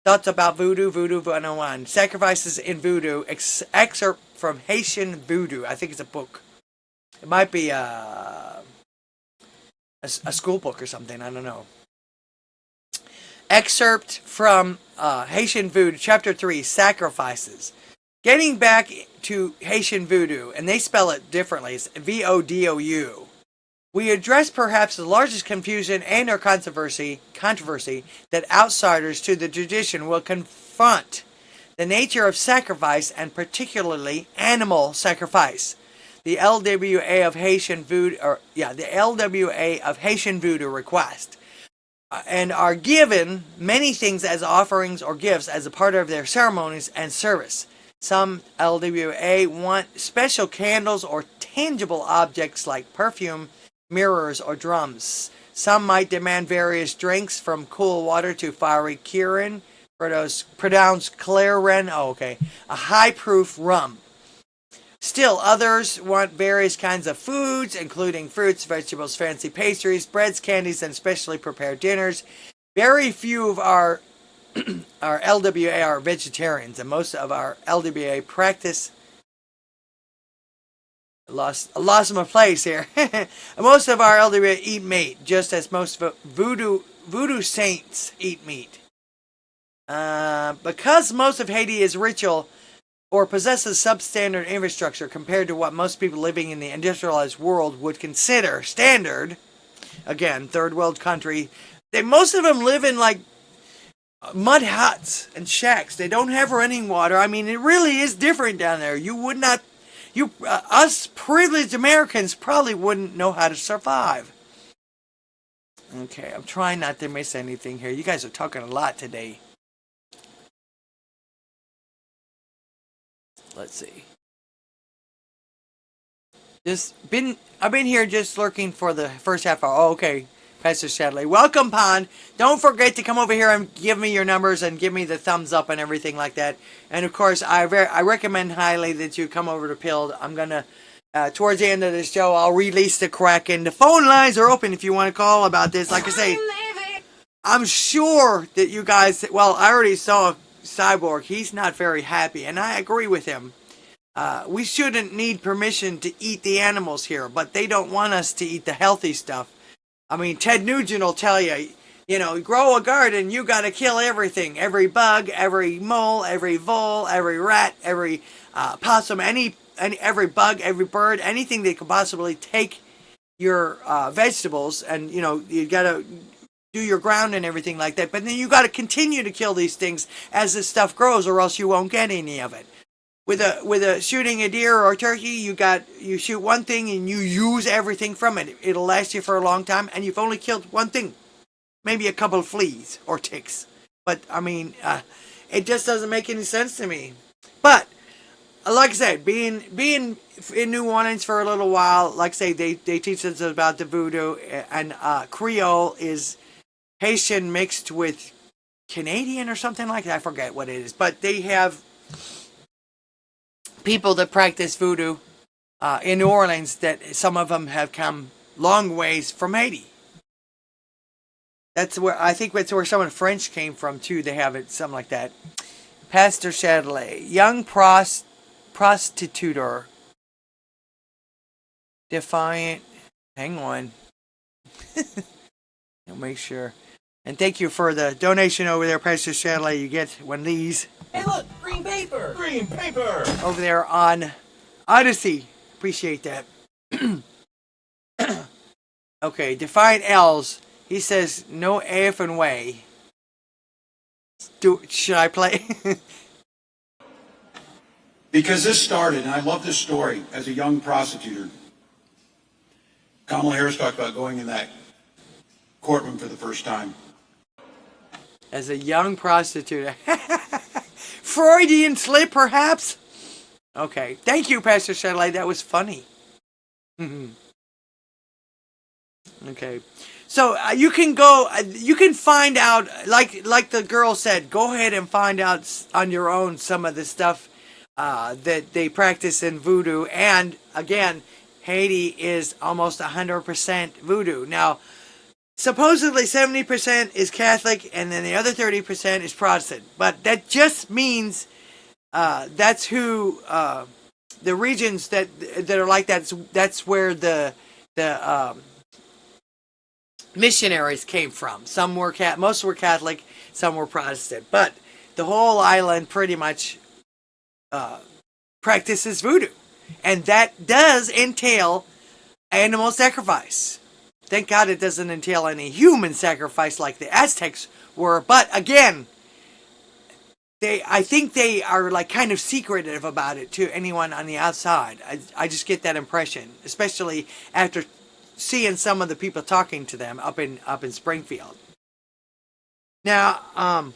Thoughts About Voodoo, Voodoo 101. Sacrifices in Voodoo, excerpt from Haitian Voodoo. I think it's a book. It might be a school book or something. I don't know. Excerpt from Haitian Voodoo, Chapter 3, Sacrifices. Getting back to Haitian Voodoo, and they spell it differently. It's VODOU. We address perhaps the largest confusion and or controversy that outsiders to the tradition will confront: the nature of sacrifice, and particularly animal sacrifice. The LWA of Haitian Voodoo, the LWA of Haitian Voodoo request, and are given many things as offerings or gifts as a part of their ceremonies and service. Some LWA want special candles or tangible objects like perfume, mirrors, or drums. Some might demand various drinks from cool water to fiery kirin, pronounced claren, a high-proof rum. Still, others want various kinds of foods, including fruits, vegetables, fancy pastries, breads, candies, and specially prepared dinners. Very few of our LWA are vegetarians, and most of our LWA practice. I lost my place here. Most of our LWA eat meat, just as most voodoo saints eat meat. Because most of Haiti is ritual, or possesses substandard infrastructure compared to what most people living in the industrialized world would consider standard. Again, third world country. Most of them live in like mud huts and shacks. They don't have running water. I mean, it really is different down there. Us privileged Americans probably wouldn't know how to survive. Okay, I'm trying not to miss anything here. You guys are talking a lot today. Let's see. I've been here just lurking for the first half hour. Oh, okay, Pastor Shadley. Welcome, Pond. Don't forget to come over here and give me your numbers and give me the thumbs up and everything like that. And of course, I recommend highly that you come over to Pilled. I'm gonna towards the end of the show, I'll release the Kraken. The phone lines are open if you want to call about this. Like I say, I'm sure that you guys. Well, I already saw Cyborg. He's not very happy, and I agree with him. We shouldn't need permission to eat the animals here, but they don't want us to eat the healthy stuff. I mean, Ted Nugent will tell you, grow a garden, you got to kill everything. Every bug, every mole, every vole, every rat, every possum, every bug, every bird, anything that could possibly take your vegetables, and, you got to do your ground and everything like that. But then you got to continue to kill these things as this stuff grows, or else you won't get any of it. With a shooting a deer or a turkey, you shoot one thing and you use everything from it. It'll last you for a long time, and you've only killed one thing, maybe a couple of fleas or ticks. But I mean, it just doesn't make any sense to me. But like I said, being in New Orleans for a little while, like I say, they teach us about the voodoo, and Creole is Haitian mixed with Canadian or something like that. I forget what it is. But they have people that practice voodoo in New Orleans, that some of them have come long ways from Haiti. I think that's where some of the French came from too. They have it, something like that. Pastor Chatelet, young prostitutor, defiant. Hang on. I'll make sure. And thank you for the donation over there, Pastor Chatelet. You get one of these. Hey, look, green paper. Green paper. Over there on Odysee. Appreciate that. Okay, Defiant L's. He says, no effing way. Should I play? Because this started, and I love this story, as a young prosecutor. Kamala Harris talked about going in that courtroom for the first time. As a young prostitute. Freudian slip, perhaps? Okay. Thank you, Pastor Shadley. That was funny. Okay. So you can go, you can find out, like the girl said, go ahead and find out on your own some of the stuff that they practice in voodoo. And again, Haiti is almost 100% voodoo. Now, supposedly 70% is Catholic, and then the other 30% is Protestant. But that just means that's who the regions that are like that. That's where the missionaries came from. Some were most were Catholic, some were Protestant. But the whole island pretty much practices voodoo, and that does entail animal sacrifice. Thank God it doesn't entail any human sacrifice like the Aztecs were. But again, I think they are like kind of secretive about it to anyone on the outside. I just get that impression, especially after seeing some of the people talking to them up in Springfield. Now,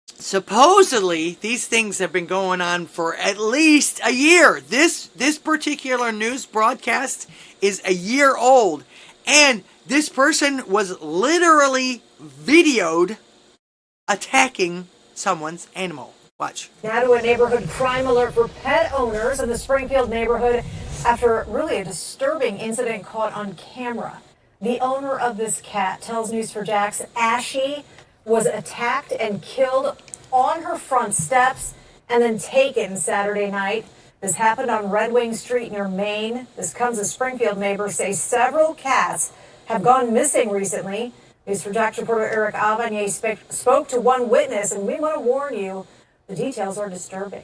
supposedly these things have been going on for at least a year. This particular news broadcast is a year old, and this person was literally videoed attacking someone's animal. Watch. Now to a neighborhood crime alert for pet owners in the Springfield neighborhood after really a disturbing incident caught on camera. The owner of this cat tells News4Jax Ashy was attacked and killed on her front steps and then taken Saturday night. This happened on Red Wing Street near Maine. This comes as Springfield neighbors say several cats have gone missing recently. News4Jax reporter Eric Avanier spoke to one witness, and we want to warn you, the details are disturbing.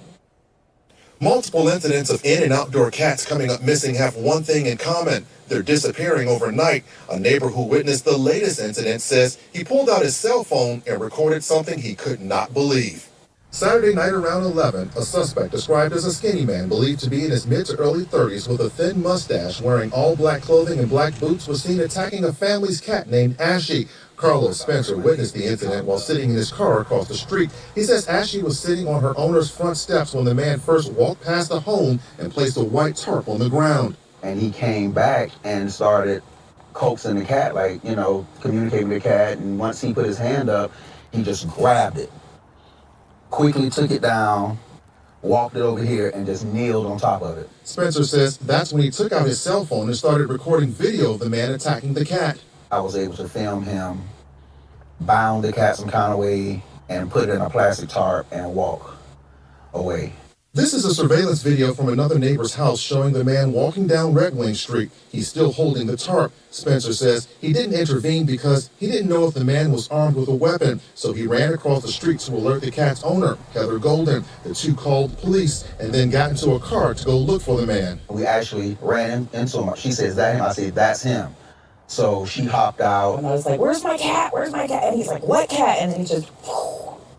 Multiple incidents of in- and outdoor cats coming up missing have one thing in common. They're disappearing overnight. A neighbor who witnessed the latest incident says he pulled out his cell phone and recorded something he could not believe. Saturday night around 11, a suspect described as a skinny man believed to be in his mid to early 30s with a thin mustache wearing all black clothing and black boots was seen attacking a family's cat named Ashy. Carlos Spencer witnessed the incident while sitting in his car across the street. He says Ashy was sitting on her owner's front steps when the man first walked past the home and placed a white tarp on the ground. And he came back and started coaxing the cat, like, communicating with the cat. And once he put his hand up, he just grabbed it, quickly took it down, walked it over here, and just kneeled on top of it. Spencer says that's when he took out his cell phone and started recording video of the man attacking the cat. I was able to film him, bound the cat some kind of way, and put it in a plastic tarp and walk away. This is a surveillance video from another neighbor's house showing the man walking down Red Wing Street. He's still holding the tarp. Spencer says he didn't intervene because he didn't know if the man was armed with a weapon, so he ran across the street to alert the cat's owner, Heather Golden. The two called police and then got into a car to go look for the man. We actually ran into him. She says, "That him?" I said, "That's him." So she hopped out. And I was like, "Where's my cat? Where's my cat?" And he's like, "What cat?" And then he just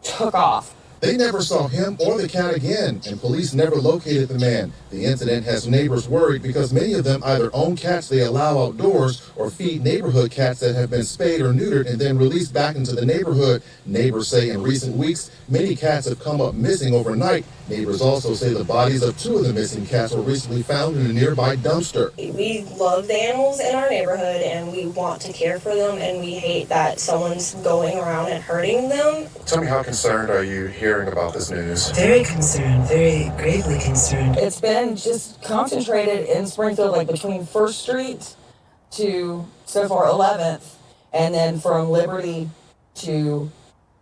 took off. They never saw him or the cat again, and police never located the man. The incident has neighbors worried because many of them either own cats they allow outdoors or feed neighborhood cats that have been spayed or neutered and then released back into the neighborhood. Neighbors say in recent weeks, many cats have come up missing overnight. Neighbors also say the bodies of two of the missing cats were recently found in a nearby dumpster. We love the animals in our neighborhood and we want to care for them, and we hate that someone's going around and hurting them. Tell me, how concerned are you hearing about this news? Very concerned, very gravely concerned. It's been just concentrated in Springfield, like between 1st Street to so far 11th, and then from Liberty to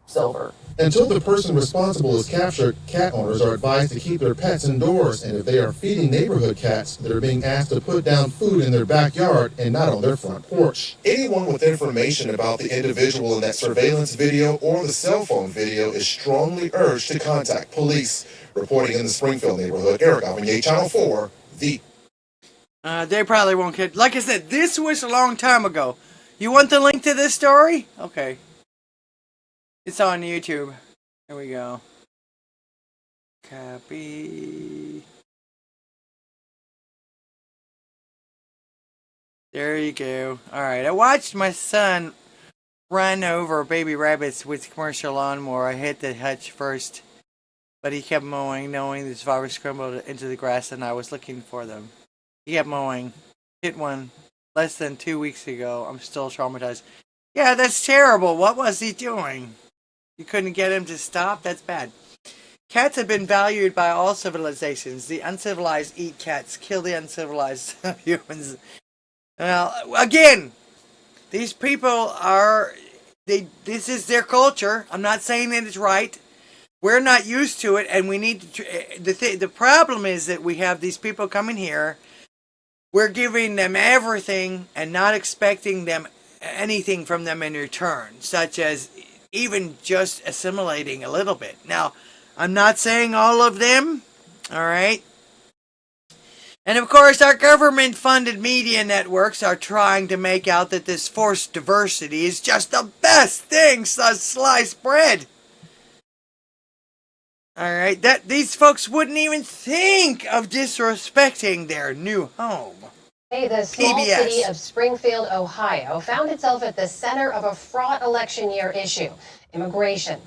Silver. Until the person responsible is captured, cat owners are advised to keep their pets indoors, and if they are feeding neighborhood cats, they're being asked to put down food in their backyard and not on their front porch. Anyone with information about the individual in that surveillance video or the cell phone video is strongly urged to contact police. Reporting in the Springfield neighborhood, Eric Avanier, Channel 4, The. They probably won't get. Like I said, this was a long time ago. You want the link to this story? Okay. It's on YouTube. Here we go. Copy. There you go. Alright, I watched my son run over baby rabbits with a commercial lawnmower. I hit the hutch first, but he kept mowing, knowing the survivors scrambled into the grass and I was looking for them. He kept mowing. Hit one less than 2 weeks ago. I'm still traumatized. Yeah, that's terrible. What was he doing? You couldn't get him to stop? That's bad. Cats have been valued by all civilizations. The uncivilized eat cats, kill the uncivilized humans. Well, again, these people are, this is their culture. I'm not saying that it's right. We're not used to it, and we need to, the problem is that we have these people coming here. We're giving them everything and not expecting them anything from them in return, such as even just assimilating a little bit. Now, I'm not saying all of them, all right? And of course, our government-funded media networks are trying to make out that this forced diversity is just the best thing since sliced bread. All right, that these folks wouldn't even think of disrespecting their new home. Hey, the small PBS. city of Springfield, Ohio, found itself at the center of a fraught election year issue, immigration.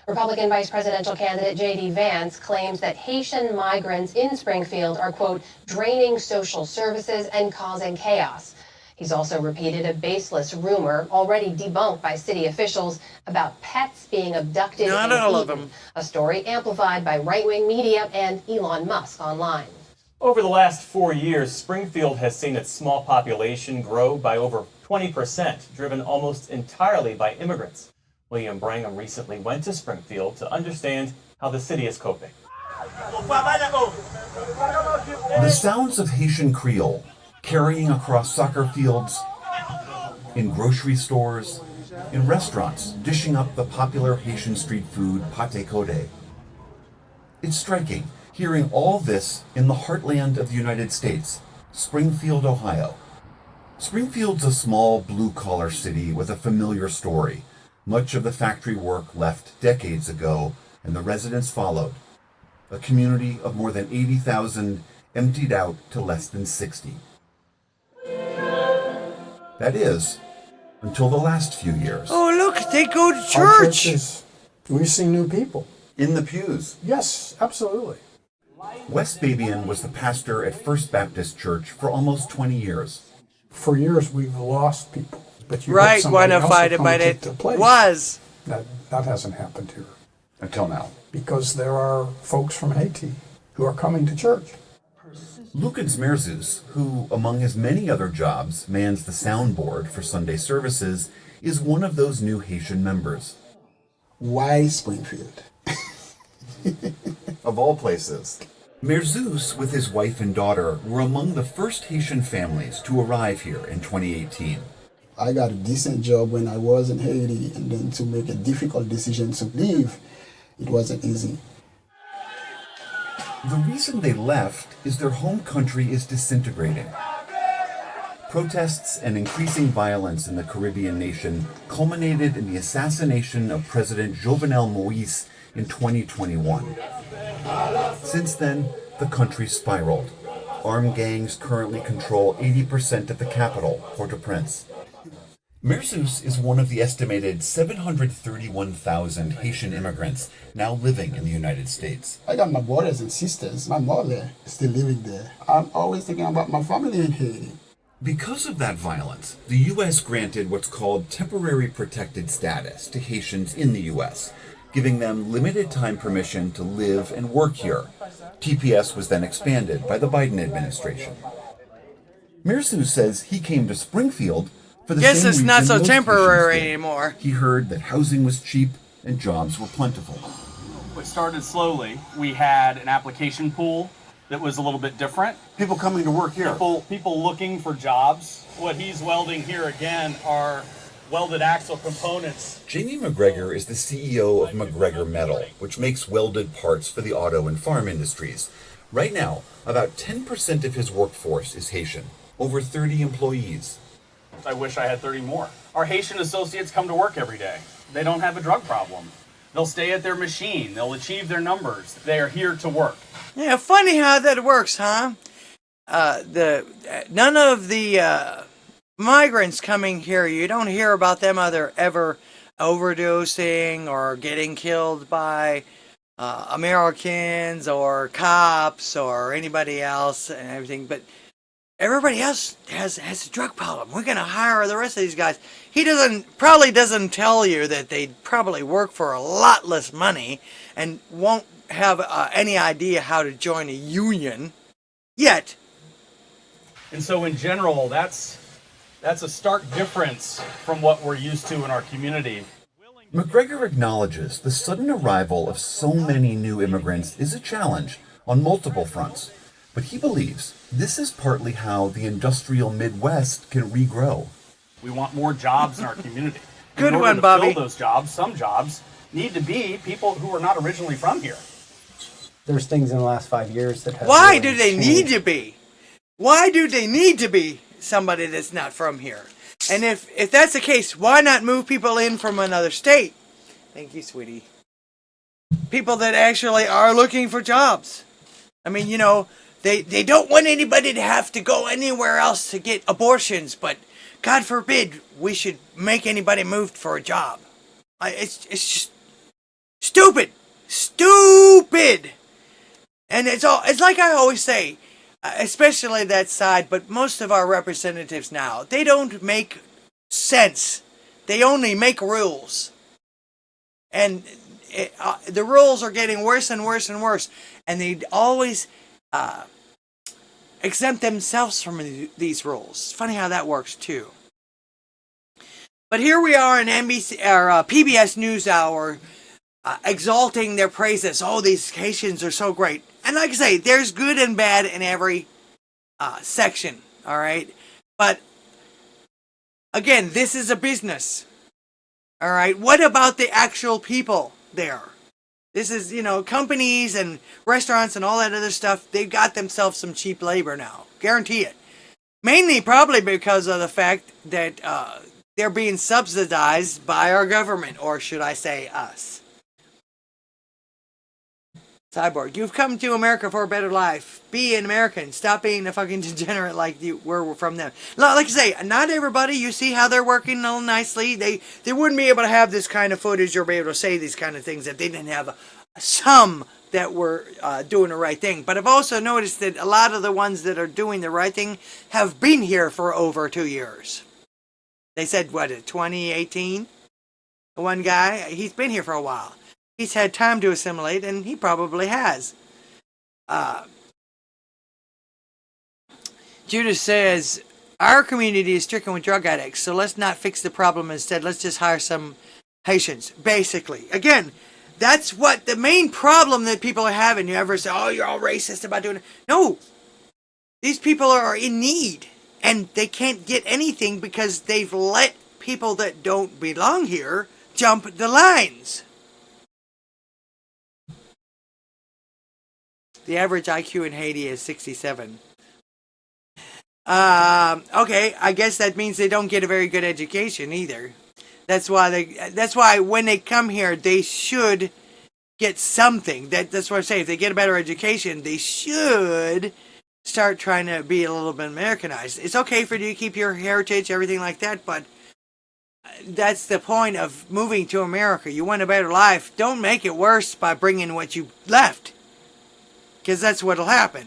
Republican vice presidential candidate J.D. Vance claims that Haitian migrants in Springfield are, quote, draining social services and causing chaos. He's also repeated a baseless rumor, already debunked by city officials, about pets being abducted Not and all of eaten. them. A story amplified by right-wing media and Elon Musk online. Over the last 4 years, Springfield has seen its small population grow by over 20%, driven almost entirely by immigrants. William Brangham recently went to Springfield to understand how the city is coping. The sounds of Haitian Creole carrying across soccer fields, in grocery stores, in restaurants, dishing up the popular Haitian street food pate code. It's striking, hearing all this in the heartland of the United States, Springfield, Ohio. Springfield's a small blue-collar city with a familiar story. Much of the factory work left decades ago, and the residents followed. A community of more than 80,000 emptied out to less than 60. That is, until the last few years. Oh, look, they go to Our church. churches, we've seen new people. In the pews. Yes, absolutely. Wes Babian was the pastor at First Baptist Church for almost 20 years. For years, we've lost people. But you Right, somebody else quantified to it, come but to it the place. was. That hasn't happened here. Until now. Because there are folks from Haiti who are coming to church. Lucas Merzus, who, among his many other jobs, mans the soundboard for Sunday services, is one of those new Haitian members. Why Springfield? Of all places. Merzus, with his wife and daughter, were among the first Haitian families to arrive here in 2018. I got a decent job when I was in Haiti, and then to make a difficult decision to leave, it wasn't easy. The reason they left is their home country is disintegrating. Protests and increasing violence in the Caribbean nation culminated in the assassination of President Jovenel Moïse in 2021. Since then, the country spiraled. Armed gangs currently control 80% of the capital, Port-au-Prince. Merzus is one of the estimated 731,000 Haitian immigrants now living in the United States. I got my brothers and sisters. My mother is still living there. I'm always thinking about my family in Haiti. Because of that violence, the U.S. granted what's called temporary protected status to Haitians in the U.S., giving them limited time permission to live and work here. TPS was then expanded by the Biden administration. Merzus says he came to Springfield for the Guess same it's reason not so most temporary Haitians did. anymore. He heard that housing was cheap and jobs were plentiful. It started slowly. We had an application pool that was a little bit different. People coming to work here. People looking for jobs. What he's welding here again are welded axle components. Jamie McGregor is the CEO of McGregor Metal, which makes welded parts for the auto and farm industries. Right now, about 10% of his workforce is Haitian, over 30 employees. I wish I had 30 more. Our Haitian associates come to work every day. They don't have a drug problem. They'll stay at their machine. They'll achieve their numbers. They are here to work. Yeah, funny how that works, huh? None of the migrants coming here, you don't hear about them ever overdosing or getting killed by Americans or cops or anybody else and everything. But everybody else has a drug problem. We're going to hire the rest of these guys. He probably doesn't tell you that they probably work for a lot less money and won't have any idea how to join a union yet. And so in general, that's a stark difference from what we're used to in our community. McGregor acknowledges the sudden arrival of so many new immigrants is a challenge on multiple fronts, but he believes this is partly how the industrial Midwest can regrow. We want more jobs in our community. Good in order one, to Bobby. Fill those jobs, some jobs need to be people who are not originally from here. There's things in the last 5 years that have. Why really do they changed. need to be? Why do they need to be somebody that's not from here? And if that's the case, why not move people in from another state? Thank you, sweetie. People that actually are looking for jobs. I mean, you know, they don't want anybody to have to go anywhere else to get abortions, but God forbid we should make anybody move for a job. It's just stupid. Stupid. And it's like I always say, especially that side, but most of our representatives now, they don't make sense. They only make rules. And the rules are getting worse and worse and worse. And they always exempt themselves from these rules. It's funny how that works too. But here we are in NBC or PBS NewsHour exalting their praises. Oh, these Haitians are so great. And like I say, there's good and bad in every section, all right? But, again, this is a business, all right? What about the actual people there? This is, you know, companies and restaurants and all that other stuff, they've got themselves some cheap labor now. Guarantee it. Mainly probably because of the fact that they're being subsidized by our government, or should I say us. Cyborg, you've come to America for a better life. Be an American. Stop being a fucking degenerate like you were from them. Like I say, not everybody, you see how they're working all nicely. They wouldn't be able to have this kind of footage or be able to say these kind of things if they didn't have some that were doing the right thing. But I've also noticed that a lot of the ones that are doing the right thing have been here for over 2 years. They said, 2018? The one guy, he's been here for a while. He's had time to assimilate, and he probably has. Judas says, our community is stricken with drug addicts, so let's not fix the problem. Instead, let's just hire some Haitians. Basically. Again, that's what the main problem that people are having. You ever say, oh, you're all racist about doing it. No. These people are in need, and they can't get anything because they've let people that don't belong here jump the lines. The average IQ in Haiti is 67. Okay, I guess that means they don't get a very good education either. That's why when they come here, they should get something. That's what I say. If they get a better education, they should start trying to be a little bit Americanized. It's okay for you to keep your heritage, everything like that, but that's the point of moving to America. You want a better life. Don't make it worse by bringing what you left. Because that's what'll happen.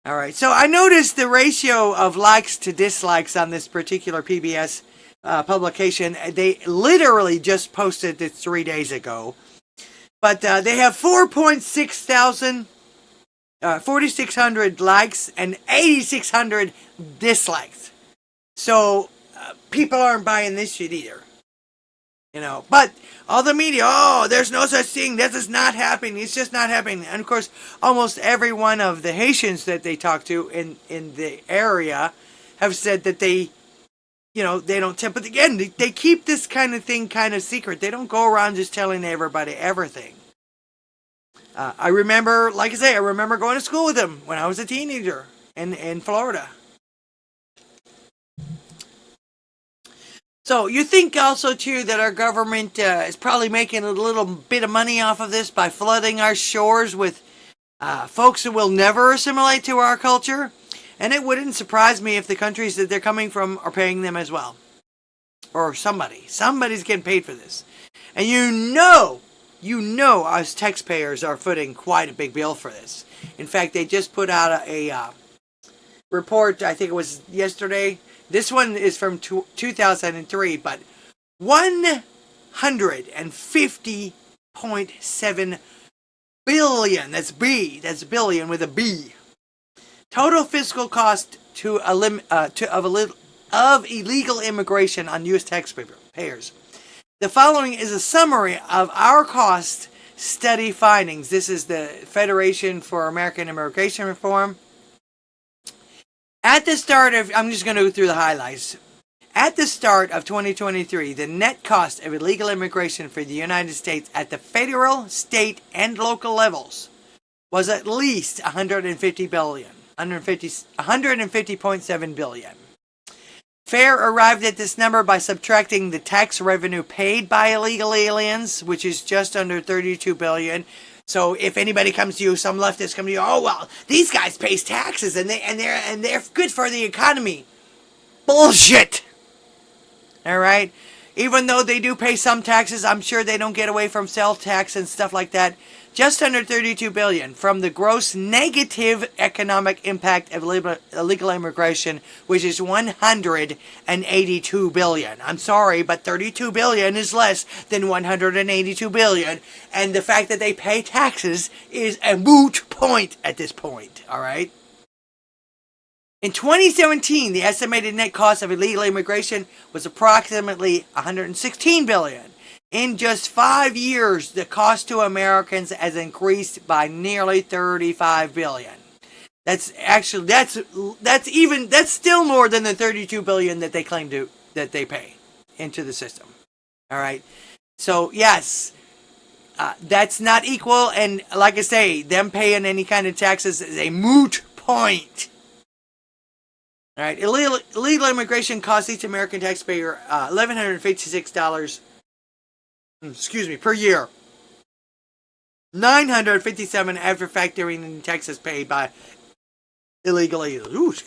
All right. So I noticed the ratio of likes to dislikes on this particular PBS publication. They literally just posted it 3 days ago. But they have 4,600 likes and 8,600 dislikes. So people aren't buying this shit either. You know, but all the media, oh, there's no such thing. This is not happening. It's just not happening. And of course, almost every one of the Haitians that they talk to in the area have said that they, you know, they don't tip. But again, they keep this kind of thing kind of secret. They don't go around just telling everybody everything. I remember, like I say, I remember going to school with them when I was a teenager in Florida. So you think also, too, that our government is probably making a little bit of money off of this by flooding our shores with folks who will never assimilate to our culture? And it wouldn't surprise me if the countries that they're coming from are paying them as well. Or somebody's getting paid for this. And you know, us taxpayers are footing quite a big bill for this. In fact, they just put out a report, I think it was yesterday. This one is from 2003, but 150.7 billion. That's billion with a B. Total fiscal cost of illegal immigration on U.S. taxpayers. The following is a summary of our cost study findings. This is the Federation for American Immigration Reform. At the start of, I'm just going to go through the highlights. At the start of 2023, the net cost of illegal immigration for the United States at the federal, state, and local levels was at least $150 billion. 150.7 billion. FAIR arrived at this number by subtracting the tax revenue paid by illegal aliens, which is just under 32 billion. So if anybody comes to you, some leftists come to you, oh well, these guys pay taxes and they're good for the economy. Bullshit. All right. Even though they do pay some taxes, I'm sure they don't get away from sales tax and stuff like that. Just under 32 billion from the gross negative economic impact of illegal immigration, which is 182 billion. I'm sorry, but 32 billion is less than 182 billion. And the fact that they pay taxes is a moot point at this point. All right. In 2017, the estimated net cost of illegal immigration was approximately 116 billion. In just 5 years, the cost to Americans has increased by nearly 35 billion. That's still more than the 32 billion that they claim that they pay into the system. All right. So yes, that's not equal. And like I say, them paying any kind of taxes is a moot point. All right. Illegal immigration costs each American taxpayer $1,156. Per year. 957 after factoring in taxes paid by illegal aliens.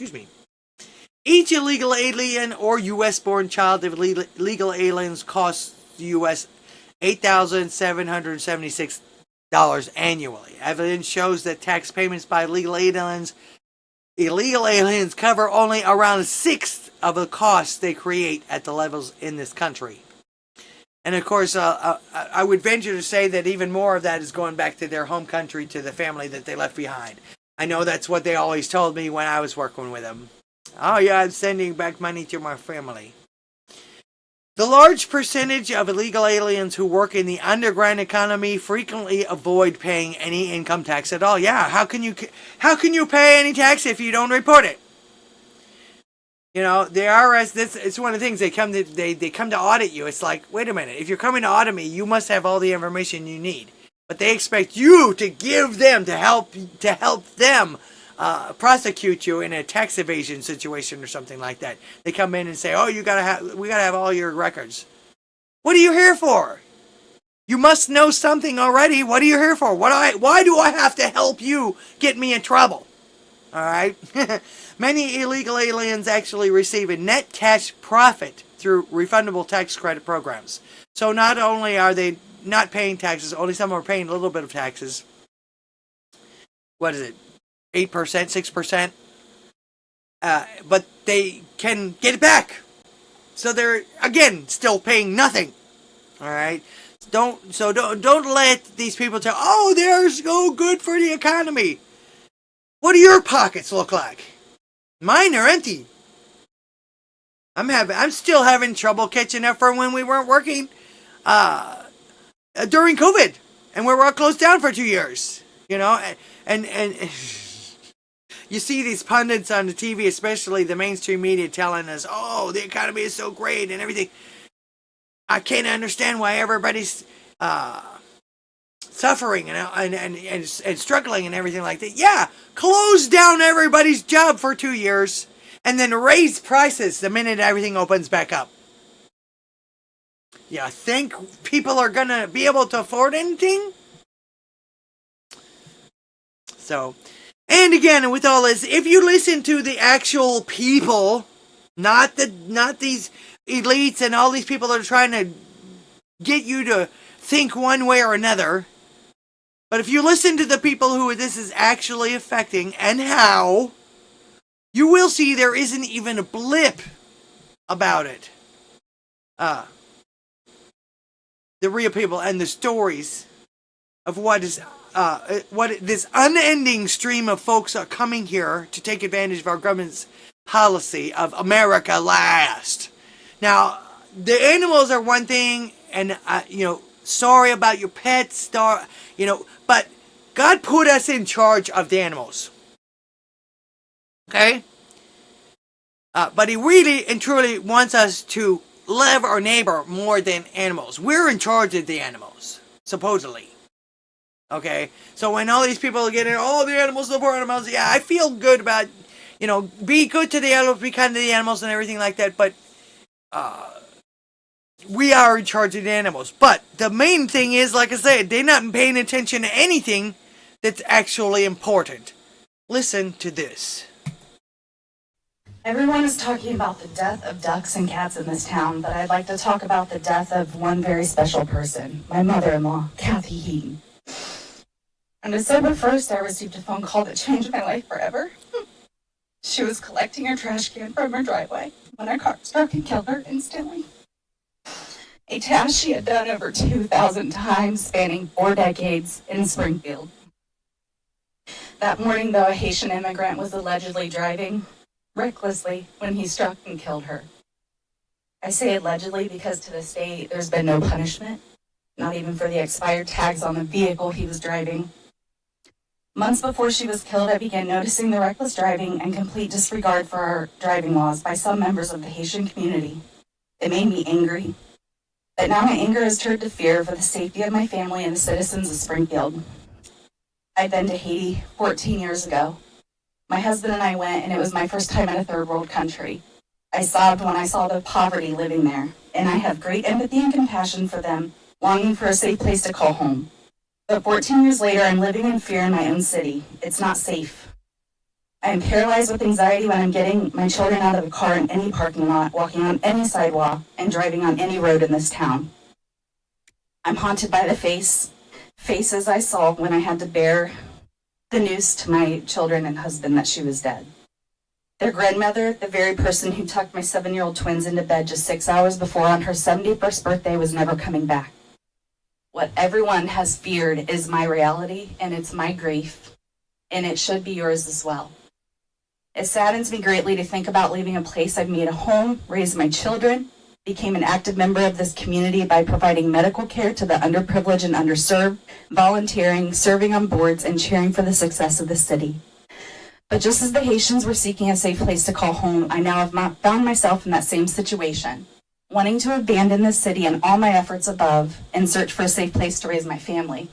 Each illegal alien or U.S.-born child of illegal aliens costs the U.S. $8,776 annually. Evidence shows that tax payments by illegal aliens cover only around a sixth of the costs they create at the levels in this country. And of course, I would venture to say that even more of that is going back to their home country, to the family that they left behind. I know that's what they always told me when I was working with them. Oh yeah, I'm sending back money to my family. The large percentage of illegal aliens who work in the underground economy frequently avoid paying any income tax at all. Yeah, how can you pay any tax if you don't report it? You know, the IRS, it's one of the things they come to audit you. It's like, wait a minute, if you're coming to audit me, you must have all the information you need. But they expect you to give them, to help them prosecute you in a tax evasion situation or something like that. They come in and say, oh, we gotta have all your records. What are you here for? You must know something already. What are you here for? Why do I have to help you get me in trouble? All right. Many illegal aliens actually receive a net cash profit through refundable tax credit programs. So not only are they not paying taxes, only some are paying a little bit of taxes. What is it? 8%, 6%? But they can get it back. So they're, again, still paying nothing. All right. Don't let these people tell, oh, they're so good for the economy. What do your pockets look like? Mine are empty. I'm still having trouble catching up from when we weren't working during COVID, and we were all closed down for 2 years. You know, and you see these pundits on the TV, especially the mainstream media, telling us, "Oh, the economy is so great and everything." I can't understand why everybody's suffering and struggling and everything like that. Yeah, close down everybody's job for 2 years and then raise prices the minute everything opens back up. You think people are going to be able to afford anything? So, and again, with all this, if you listen to the actual people, not these elites and all these people that are trying to get you to think one way or another, but if you listen to the people who this is actually affecting and how, you will see there isn't even a blip about it. The real people and the stories of what this unending stream of folks are coming here to take advantage of our government's policy of America last. Now, the animals are one thing, and sorry about your pets, but God put us in charge of the animals. Okay? But He really and truly wants us to love our neighbor more than animals. We're in charge of the animals, supposedly. Okay? So when all these people are getting, the animals, the poor animals, yeah, I feel good about, be good to the animals, be kind to the animals and everything like that, but we are in charge of the animals. But the main thing is, like I said, they're not paying attention to anything that's actually important. Listen to this. Everyone is talking about the death of ducks and cats in this town, but I'd like to talk about the death of one very special person, my mother-in-law, Kathy Heaton. On December 1st, I received a phone call that changed my life forever. She was collecting her trash can from her driveway when her car struck and killed her instantly. A task she had done over 2,000 times, spanning 4 decades in Springfield. That morning, though, a Haitian immigrant was allegedly driving recklessly when he struck and killed her. I say allegedly because to this day, there's been no punishment, not even for the expired tags on the vehicle he was driving. Months before she was killed, I began noticing the reckless driving and complete disregard for our driving laws by some members of the Haitian community. It made me angry. But now my anger has turned to fear for the safety of my family and the citizens of Springfield. I'd been to Haiti 14 years ago. My husband and I went, and it was my first time in a third world country. I sobbed when I saw the poverty living there, and I have great empathy and compassion for them, longing for a safe place to call home. But 14 years later, I'm living in fear in my own city. It's not safe. I am paralyzed with anxiety when I'm getting my children out of the car in any parking lot, walking on any sidewalk, and driving on any road in this town. I'm haunted by the faces I saw when I had to bear the news to my children and husband that she was dead. Their grandmother, the very person who tucked my 7-year-old twins into bed just 6 hours before on her 71st birthday, was never coming back. What everyone has feared is my reality, and it's my grief, and it should be yours as well. It saddens me greatly to think about leaving a place I've made a home, raised my children, became an active member of this community by providing medical care to the underprivileged and underserved, volunteering, serving on boards, and cheering for the success of the city. But just as the Haitians were seeking a safe place to call home, I now have found myself in that same situation, wanting to abandon this city and all my efforts above and search for a safe place to raise my family.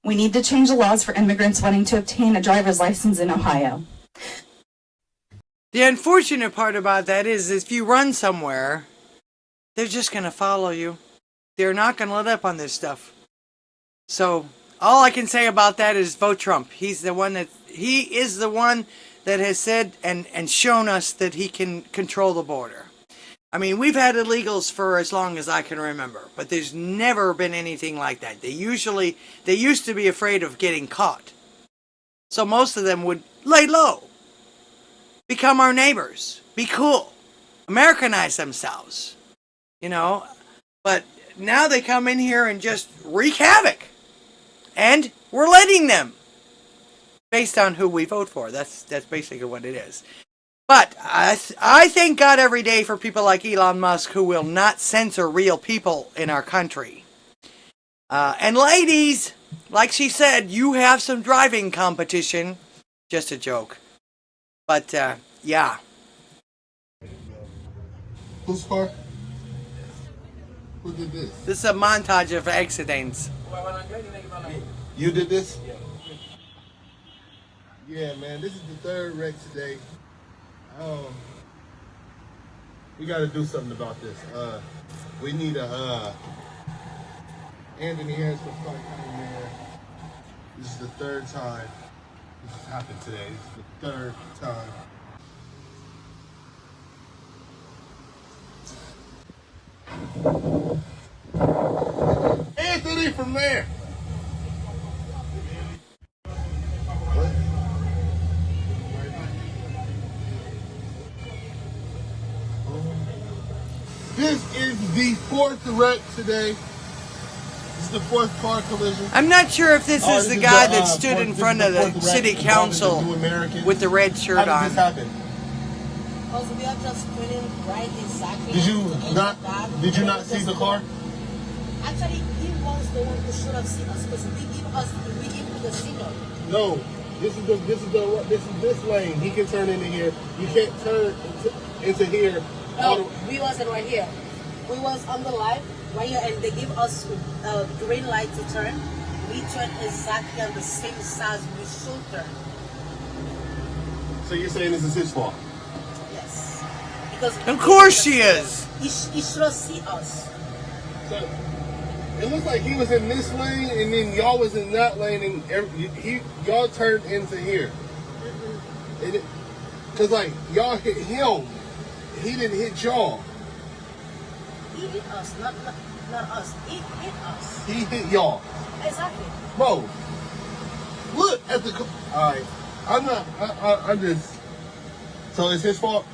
We need to change the laws for immigrants wanting to obtain a driver's license in Ohio. The unfortunate part about that is if you run somewhere, they're just going to follow you. They're not going to let up on this stuff. So all I can say about that is vote Trump. He is the one that has said and shown us that he can control the border. I mean, we've had illegals for as long as I can remember, but there's never been anything like that. They used to be afraid of getting caught. So most of them would lay low, become our neighbors, be cool, Americanize themselves. But now they come in here and just wreak havoc. And we're letting them. Based on who we vote for. That's basically what it is. But I thank God every day for people like Elon Musk who will not censor real people in our country. And ladies, like she said, you have some driving competition. Just a joke. But, yeah. Whose car? Who did this? This is a montage of accidents. You did this? Yeah, man, this is the 3rd wreck today. We got to do something about this. We need Anthony Harris to start coming there. This is the 3rd time this has happened today. This is the 3rd time. Anthony from there. This is the fourth wreck today. This is the fourth car collision. I'm not sure if this is the guy that stood in front of the fourth city wreck council involving the New Americans. with the red shirt How did on. this happen? Because we are just putting right exactly. Did you not see the car? Actually, he was the one who should have seen us because we give him the signal. No. This is this lane. He can turn into here. You can't turn into here. No, we wasn't right here. We was on the light right here, and they give us a green light to turn. We turn exactly on the same size we should turn. So you're saying this is his fault? Yes. Because of course she is. He should have seen us. So it looks like he was in this lane, and then y'all was in that lane, and y'all turned into here. Cause like y'all hit him, he didn't hit y'all. He hit us, not us. He hit us. He hit y'all. Exactly. Bro, look at the. All right, I'm just. So it's his fault.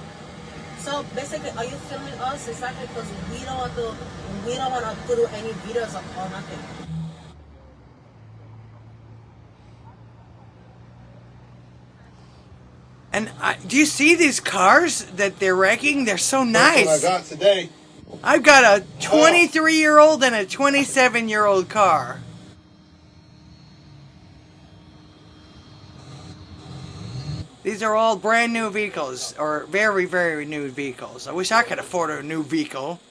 So basically, are you filming us exactly because we don't want to do any videos or nothing? And do you see these cars that they're wrecking? They're so nice. That's what I got today. I've got a 23-year-old and a 27-year-old car. These are all brand new vehicles, or very, very new vehicles. I wish I could afford a new vehicle.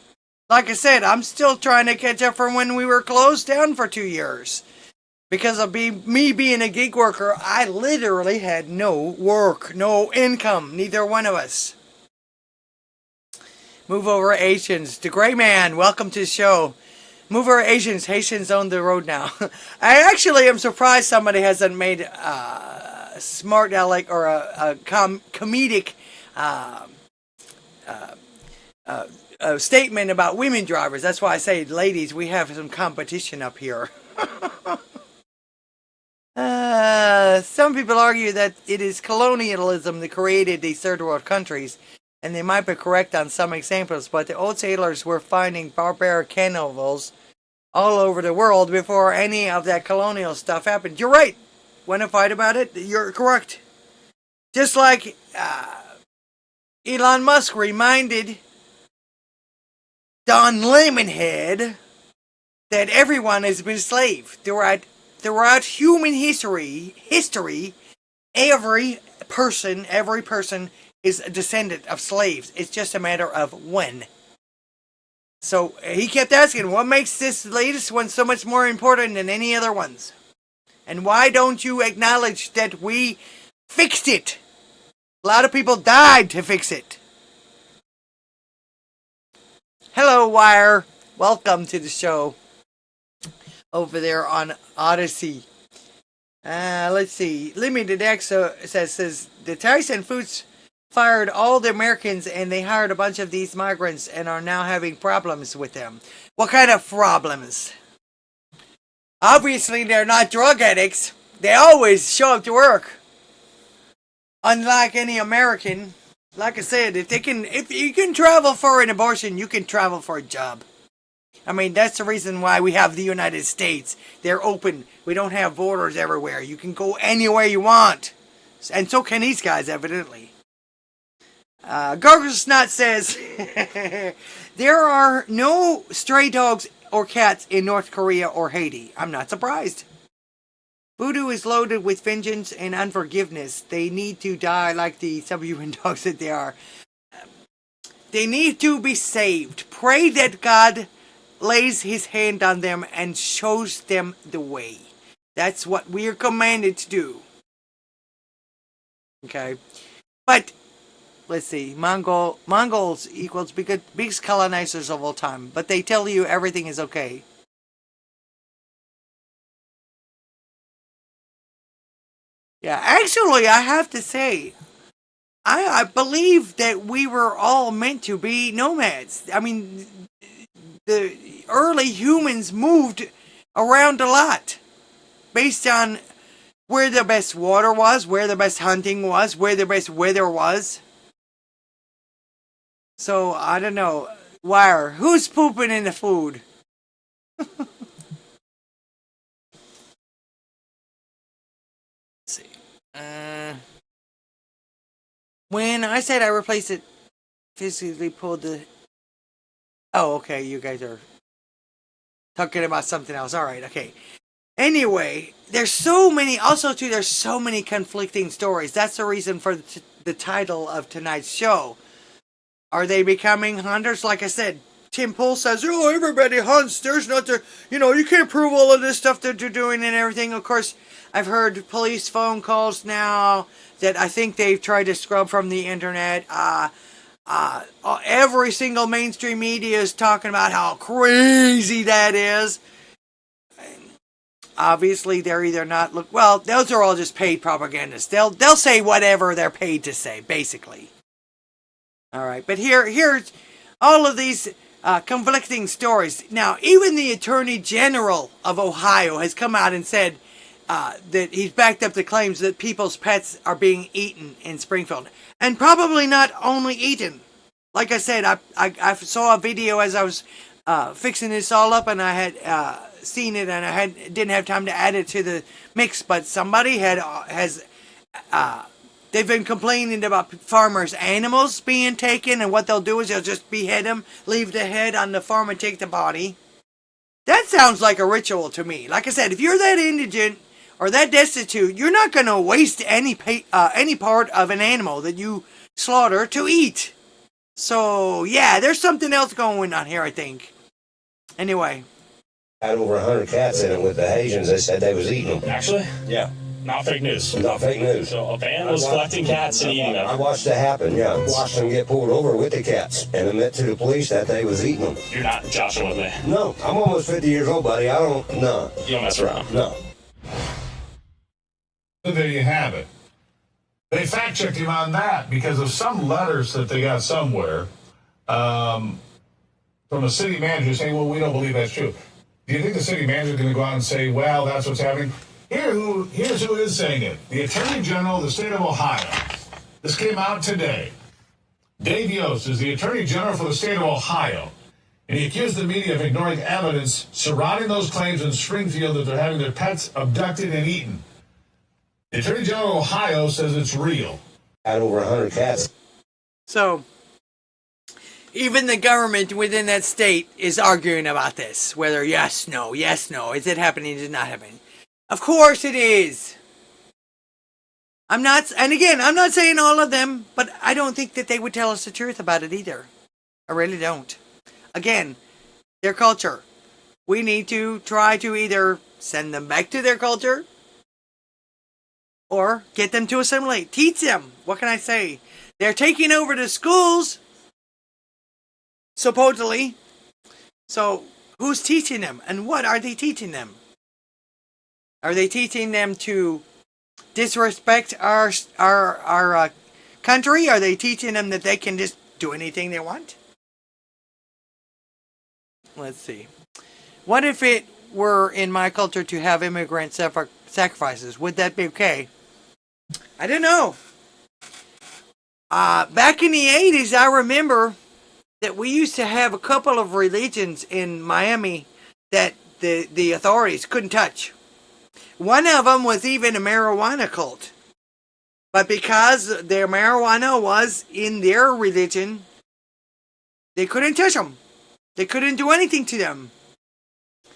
Like I said, I'm still trying to catch up from when we were closed down for 2 years. Because of me being a gig worker, I literally had no work, no income, neither one of us. Move over Haitians. The Gray Man, welcome to the show. Move over Haitians. Haitians own the road now. I actually am surprised somebody hasn't made a smart aleck or a comedic statement about women drivers. That's why I say, ladies, we have some competition up here. Some people argue that it is colonialism that created these third world countries, and they might be correct on some examples, but the old sailors were finding barbaric cannibals all over the world before any of that colonial stuff happened. You're right. Want to fight about it? You're correct. Just like Elon Musk reminded Don Lemonhead that everyone has been enslaved throughout human history, every person is a descendant of slaves. It's just a matter of when. So he kept asking, what makes this latest one so much more important than any other ones? And why don't you acknowledge that we fixed it? A lot of people died to fix it. Hello, Wire. Welcome to the show. Over there on Odysee. Let's see. Limited X says the Tyson Foods fired all the Americans and they hired a bunch of these migrants and are now having problems with them. What kind of problems? Obviously, they're not drug addicts. They always show up to work. Unlike any American, like I said, if you can travel for an abortion, you can travel for a job. I mean, that's the reason why we have the United States. They're open. We don't have borders everywhere. You can go anywhere you want. And so can these guys, evidently. Gargle Snot says, there are no stray dogs or cats in North Korea or Haiti. I'm not surprised. Voodoo is loaded with vengeance and unforgiveness. They need to die like the subhuman dogs that they are. They need to be saved. Pray that God lays his hand on them and shows them the way. That's what we are commanded to do. Okay. But, let's see. Mongols equals biggest colonizers of all time. But they tell you everything is okay. Yeah, actually, I have to say, I believe that we were all meant to be nomads. I mean, the early humans moved around a lot based on where the best water was, where the best hunting was, where the best weather was. So, I don't know. wire. Who's pooping in the food? Let's see. When I said I replaced it, physically pulled the... Oh, okay, you guys are talking about something else. All right, okay. Anyway, there's so many, also too, there's so many conflicting stories. That's the reason for the title of tonight's show. Are they becoming hunters? Like I said, Tim Pool says, oh, everybody hunts. There's not the, you can't prove all of this stuff that they're doing and everything. Of course, I've heard police phone calls now that I think they've tried to scrub from the internet. Every single mainstream media is talking about how crazy that is. Obviously, they're either not well. Those are all just paid propagandists. They'll say whatever they're paid to say, basically. All right, but here's all of these conflicting stories. Now, even the Attorney General of Ohio has come out and said that he's backed up the claims that people's pets are being eaten in Springfield, and probably not only eaten. Like I said, I saw a video as I was fixing this all up, and I had seen it, and I didn't have time to add it to the mix. But somebody has they've been complaining about farmers' animals being taken, and what they'll do is they'll just behead them, leave the head on the farm, and take the body. That sounds like a ritual to me. Like I said, if you're that indigent or that destitute, you're not going to waste any part of an animal that you slaughter to eat. So, yeah, there's something else going on here, I think. Anyway. Had over 100 cats in it with the Haitians. They said they was eating them. Actually? Yeah. Not fake news. Not fake news. So a band was collecting cats and eating them. I watched it happen, yeah. Watched them get pulled over with the cats and admit to the police that they was eating them. You're not joshing with me. No, I'm almost 50 years old, buddy. No. You don't mess around. No. So there you have it. They fact-checked him on that because of some letters that they got somewhere from a city manager saying, well, we don't believe that's true. Do you think the city manager is going to go out and say, well, that's what's happening? Here's who is saying it. The Attorney General of the state of Ohio. This came out today. Dave Yost is the Attorney General for the state of Ohio, and he accused the media of ignoring evidence surrounding those claims in Springfield that they're having their pets abducted and eaten. The Attorney General of Ohio says it's real. Had over 100 cats. So, even the government within that state is arguing about this. Whether yes, no, is it happening, is it not happening? Of course it is. I'm not saying all of them, but I don't think that they would tell us the truth about it either. I really don't. Again, their culture. We need to try to either send them back to their culture or get them to assimilate. Teach them. What can I say? They're taking over the schools, supposedly. So, who's teaching them? And what are they teaching them? Are they teaching them to disrespect our country? Are they teaching them that they can just do anything they want? Let's see. What if it were in my culture to have immigrant sacrifices? Would that be okay? I don't know. Back in the 80s, I remember that we used to have a couple of religions in Miami that the authorities couldn't touch. One of them was even a marijuana cult. But because their marijuana was in their religion, they couldn't touch them. They couldn't do anything to them.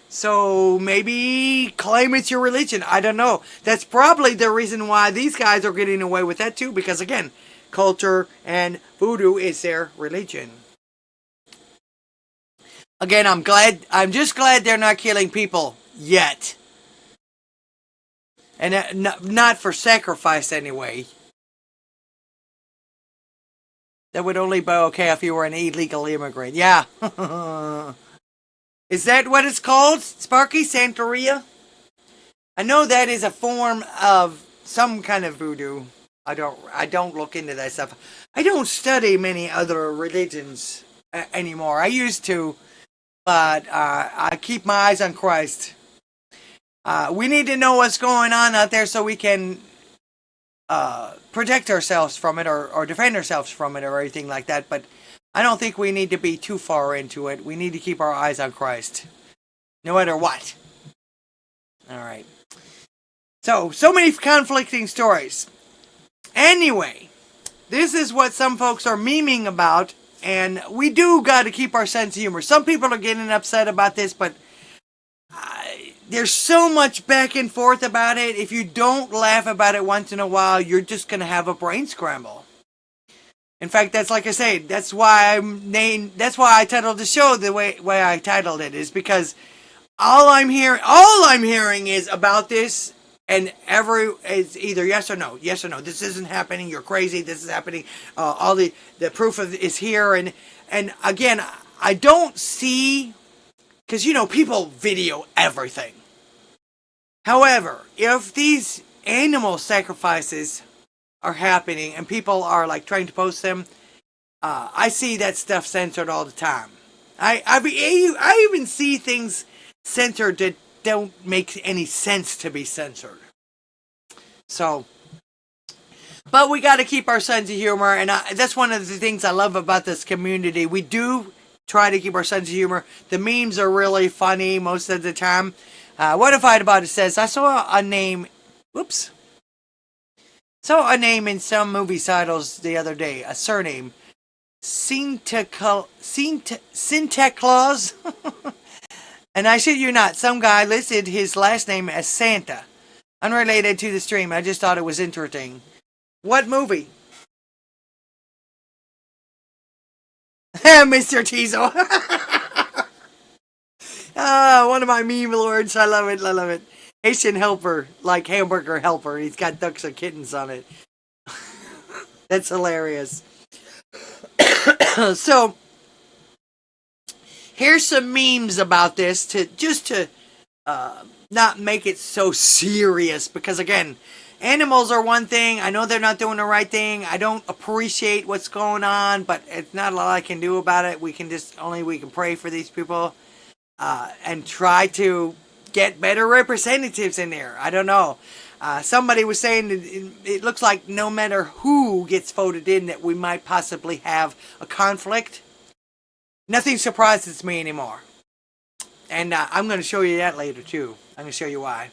So maybe claim it's your religion. I don't know. That's probably the reason why these guys are getting away with that too. Because again, culture and voodoo is their religion. Again, I'm just glad they're not killing people yet. And not for sacrifice anyway. That would only be okay if you were an illegal immigrant. Yeah. Is that what it's called? Sparky? Santeria? I know that is a form of some kind of voodoo. I don't look into that stuff. I don't study many other religions anymore. I used to, but I keep my eyes on Christ. We need to know what's going on out there so we can protect ourselves from it or defend ourselves from it or anything like that. But I don't think we need to be too far into it. We need to keep our eyes on Christ, no matter what. All right. So many conflicting stories. Anyway, this is what some folks are memeing about, and we do got to keep our sense of humor. Some people are getting upset about this, but there's so much back and forth about it. If you don't laugh about it once in a while, you're just going to have a brain scramble. In fact, that's like I say, that's why I titled the show the way I titled it, is because all I'm hearing is about this, and it's either yes or no. This isn't happening. You're crazy. This is happening. All the proof of is here, and again, I don't see, because people video everything. However, if these animal sacrifices are happening and people are like trying to post them, I see that stuff censored all the time. I even see things censored that don't make any sense to be censored. So, but we got to keep our sense of humor, and that's one of the things I love about this community. We do try to keep our sense of humor. The memes are really funny most of the time. What if I about it says, I saw a name, saw a name in some movie titles the other day, a surname, Santa Claus. And I shit you not, some guy listed his last name as Santa. Unrelated to the stream, I just thought it was interesting. What movie? Mr. Tizo. One of my meme lords. I love it. Haitian helper, like hamburger helper. He's got ducks and kittens on it. That's hilarious. So, here's some memes about this to not make it so serious, because again, animals are one thing. I know they're not doing the right thing. I don't appreciate what's going on, but it's not a lot I can do about it. We can pray for these people and try to get better representatives in there. I don't know. Somebody was saying it looks like no matter who gets voted in, that we might possibly have a conflict. Nothing surprises me anymore. And I'm going to show you that later, too. I'm going to show you why.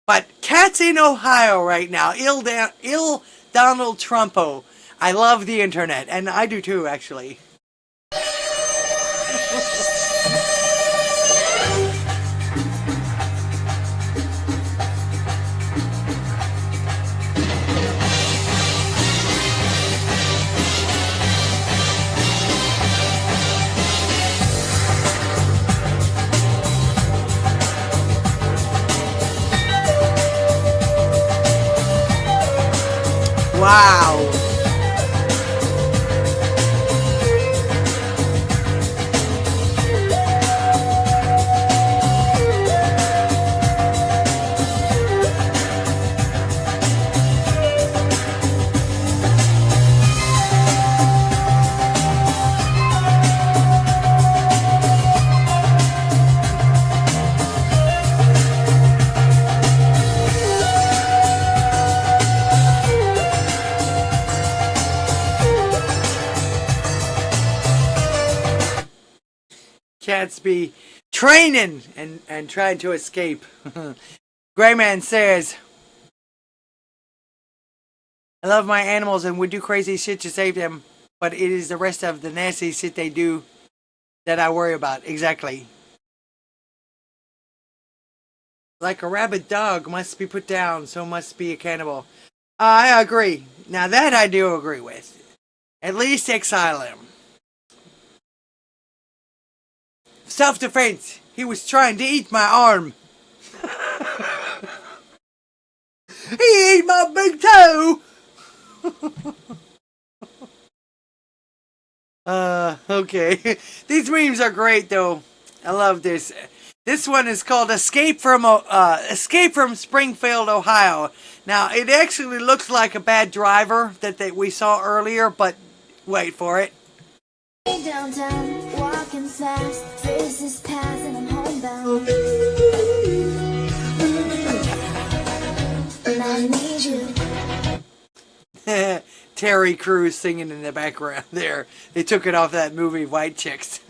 But cats in Ohio right now, ill Donald Trumpo. I love the internet, and I do too, actually. Wow. Cats be training and trying to escape. Grayman says, I love my animals and would do crazy shit to save them, but it is the rest of the nasty shit they do that I worry about. Exactly. Like a rabid dog must be put down, so must be a cannibal. I agree. Now that I do agree with. At least exile him. Self-defense. He was trying to eat my arm. He ate my big toe. Okay. These memes are great, though. I love this. This one is called Escape from Springfield, Ohio. Now, it actually looks like a bad driver that we saw earlier, but wait for it. Downtown, walking fast, faces pass and I'm homebound. And I need you. Terry Crews singing in the background there. They took it off that movie White Chicks.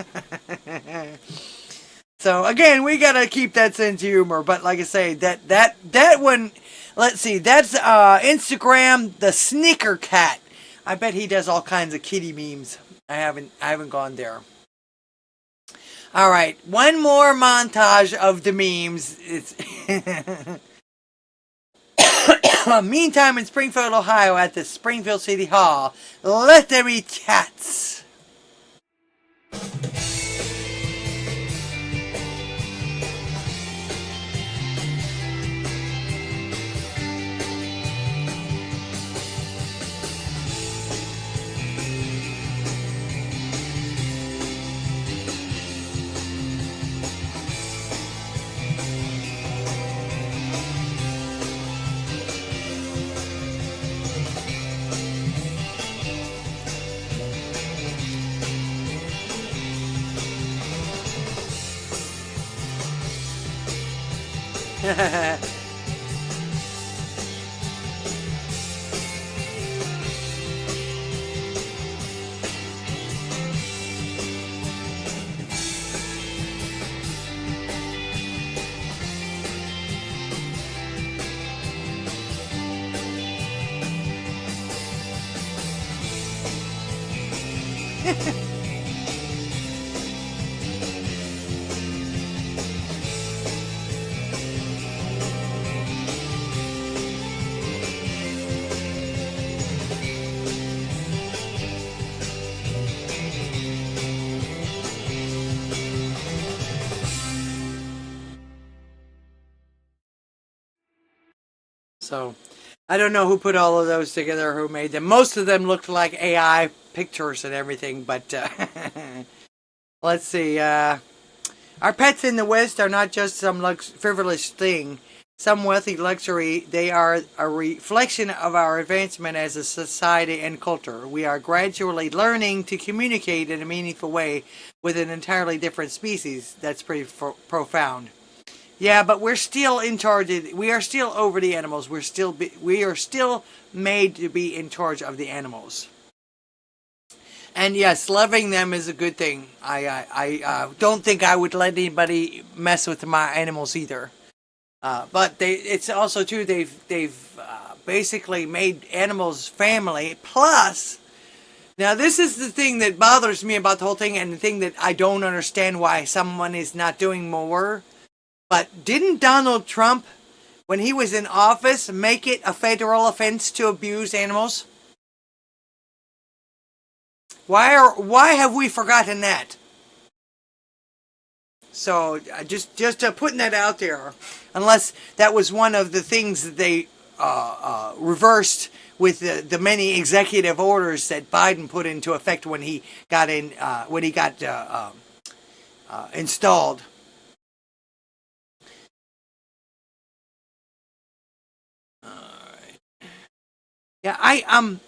So again, we gotta keep that sense of humor. But like I say, that one, let's see, that's Instagram, the Sneaker Cat. I bet he does all kinds of kitty memes. I haven't gone there. All right, one more montage of the memes. It's meantime, in Springfield, Ohio, at the Springfield City Hall, let there be cats. So, I don't know who put all of those together, who made them. Most of them looked like AI pictures and everything, but let's see. Our pets in the West are not just some frivolous thing, some wealthy luxury. They are a reflection of our advancement as a society and culture. We are gradually learning to communicate in a meaningful way with an entirely different species. That's pretty profound. Yeah, but we're still in charge. We are still over the animals. We are still made to be in charge of the animals. And yes, loving them is a good thing. I don't think I would let anybody mess with my animals either. But it's also true. They've basically made animals family. Plus, now this is the thing that bothers me about the whole thing, and the thing that I don't understand why someone is not doing more. But didn't Donald Trump, when he was in office, make it a federal offense to abuse animals? Why have we forgotten that? So just putting that out there, unless that was one of the things that they reversed with the many executive orders that Biden put into effect when he got installed. Yeah, I'm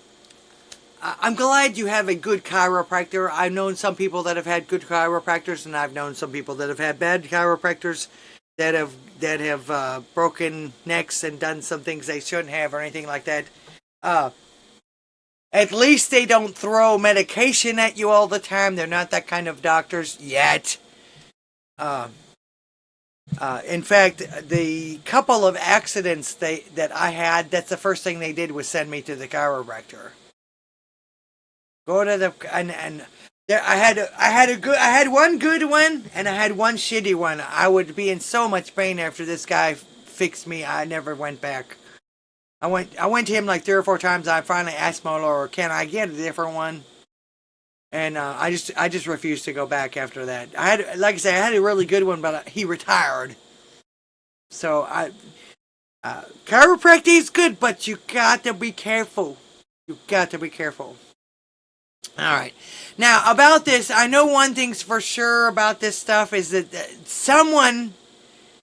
glad you have a good chiropractor. I've known some people that have had good chiropractors, and I've known some people that have had bad chiropractors that have broken necks and done some things they shouldn't have or anything like that. At least they don't throw medication at you all the time. They're not that kind of doctors yet. In fact, the couple of accidents that I had, that's the first thing they did was send me to the chiropractor. Go to the and there, I had one good one and I had one shitty one. I would be in so much pain after this guy fixed me. I never went back. I went to him like 3 or 4 times. I finally asked my lawyer, "Can I get a different one?" And I just refused to go back after that. I had a really good one, but he retired. So chiropractic is good, but you got to be careful. You got to be careful. All right. Now about this, I know one thing's for sure about this stuff is that someone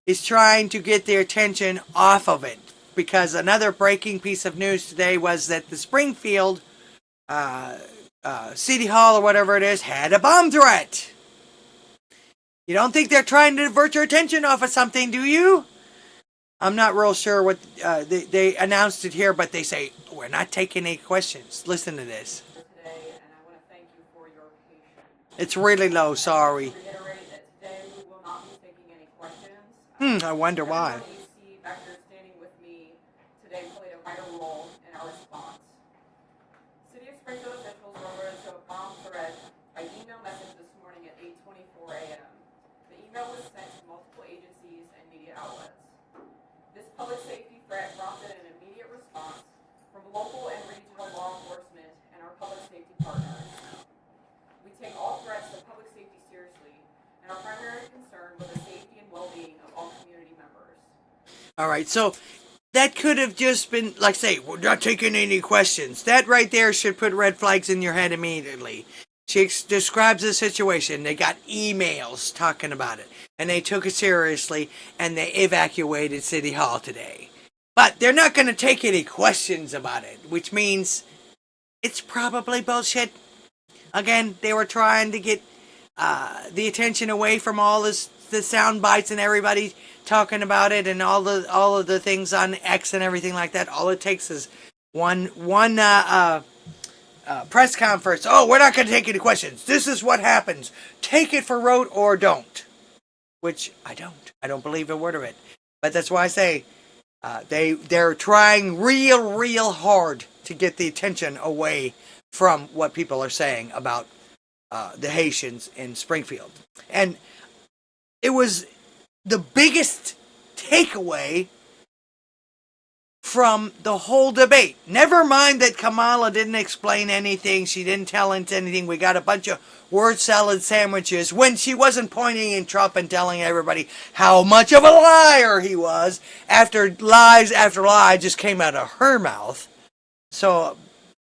is trying to get their attention off of it, because another breaking piece of news today was that the Springfield City Hall or whatever it is had a bomb threat. You don't think they're trying to divert your attention off of something, do you? I'm not real sure what they announced it here, but they say we're not taking any questions. Listen to this. It's really low. Sorry. I wonder why. City of Springfield officials were alerted to a bomb threat by email message this morning at 8:24 a.m. The email was sent to multiple agencies and media outlets. This public safety threat prompted an immediate response from local and regional law enforcement and our public safety partners. We take all threats to public safety seriously, and our primary concern was the safety and well-being of all community members. All right, so that could have just been, like, say, we're not taking any questions. That right there should put red flags in your head immediately. She describes the situation. They got emails talking about it, and they took it seriously, and they evacuated City Hall today. But they're not going to take any questions about it, which means it's probably bullshit. Again, they were trying to get the attention away from all the sound bites and everybody talking about it and all of the things on X and everything like that. All it takes is one press conference. Oh, we're not going to take any questions. This is what happens. Take it for rote or don't. Which I don't. I don't believe a word of it. But that's why I say they're trying real hard to get the attention away from what people are saying about the Haitians in Springfield. And it was the biggest takeaway from the whole debate. Never mind that Kamala didn't explain anything. She didn't tell us anything. We got a bunch of word salad sandwiches when she wasn't pointing at Trump and telling everybody how much of a liar he was after lies after lie just came out of her mouth. So,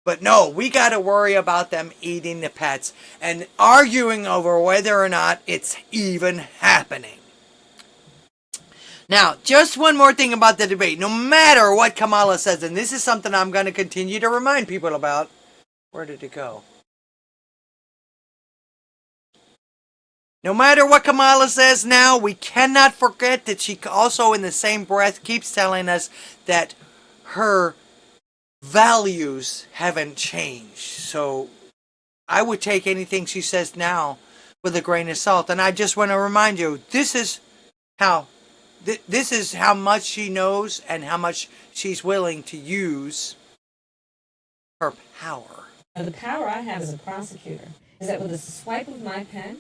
but no, we got to worry about them eating the pets and arguing over whether or not it's even happening. Now, just one more thing about the debate. No matter what Kamala says, and this is something I'm going to continue to remind people about. Where did it go? No matter what Kamala says now, we cannot forget that she also in the same breath keeps telling us that her values haven't changed. So I would take anything she says now with a grain of salt. And I just want to remind you, this is how much she knows and how much she's willing to use her power. Now, the power I have as a prosecutor is that with a swipe of my pen,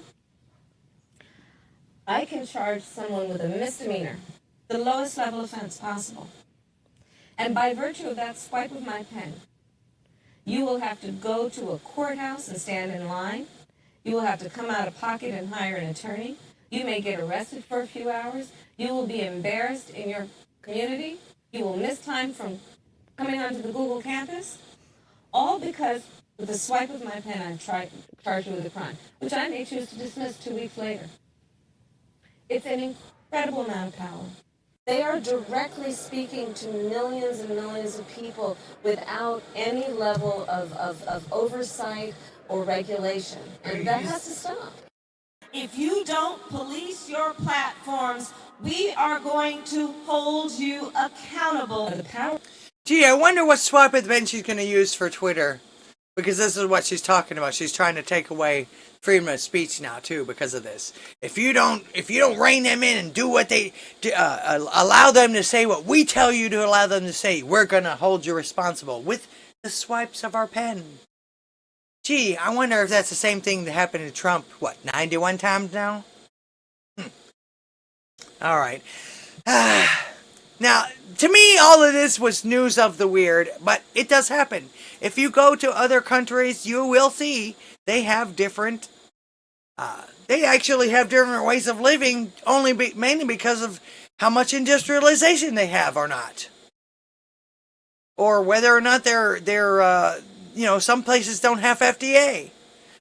I can charge someone with a misdemeanor, the lowest level offense possible. And by virtue of that swipe of my pen, you will have to go to a courthouse and stand in line. You will have to come out of pocket and hire an attorney. You may get arrested for a few hours. You will be embarrassed in your community. You will miss time from coming onto the Google campus. All because with a swipe of my pen, I've charged you with a crime, which I may choose to dismiss 2 weeks later. It's an incredible amount of power. They are directly speaking to millions and millions of people without any level of oversight or regulation. And that has to stop. If you don't police your platforms, we are going to hold you accountable. Gee, I wonder what swipe of the pen she's going to use for Twitter. Because this is what she's talking about. She's trying to take away freedom of speech now too because of this. If you don't rein them in and do what they allow them to say what we tell you to allow them to say, we're going to hold you responsible with the swipes of our pen. Gee, I wonder if that's the same thing that happened to Trump, 91 times now? All right. Now, to me, all of this was news of the weird, but it does happen. If you go to other countries, you will see they have different, they actually have different ways of living, mainly because of how much industrialization they have or not. Or whether or not they're some places don't have FDA.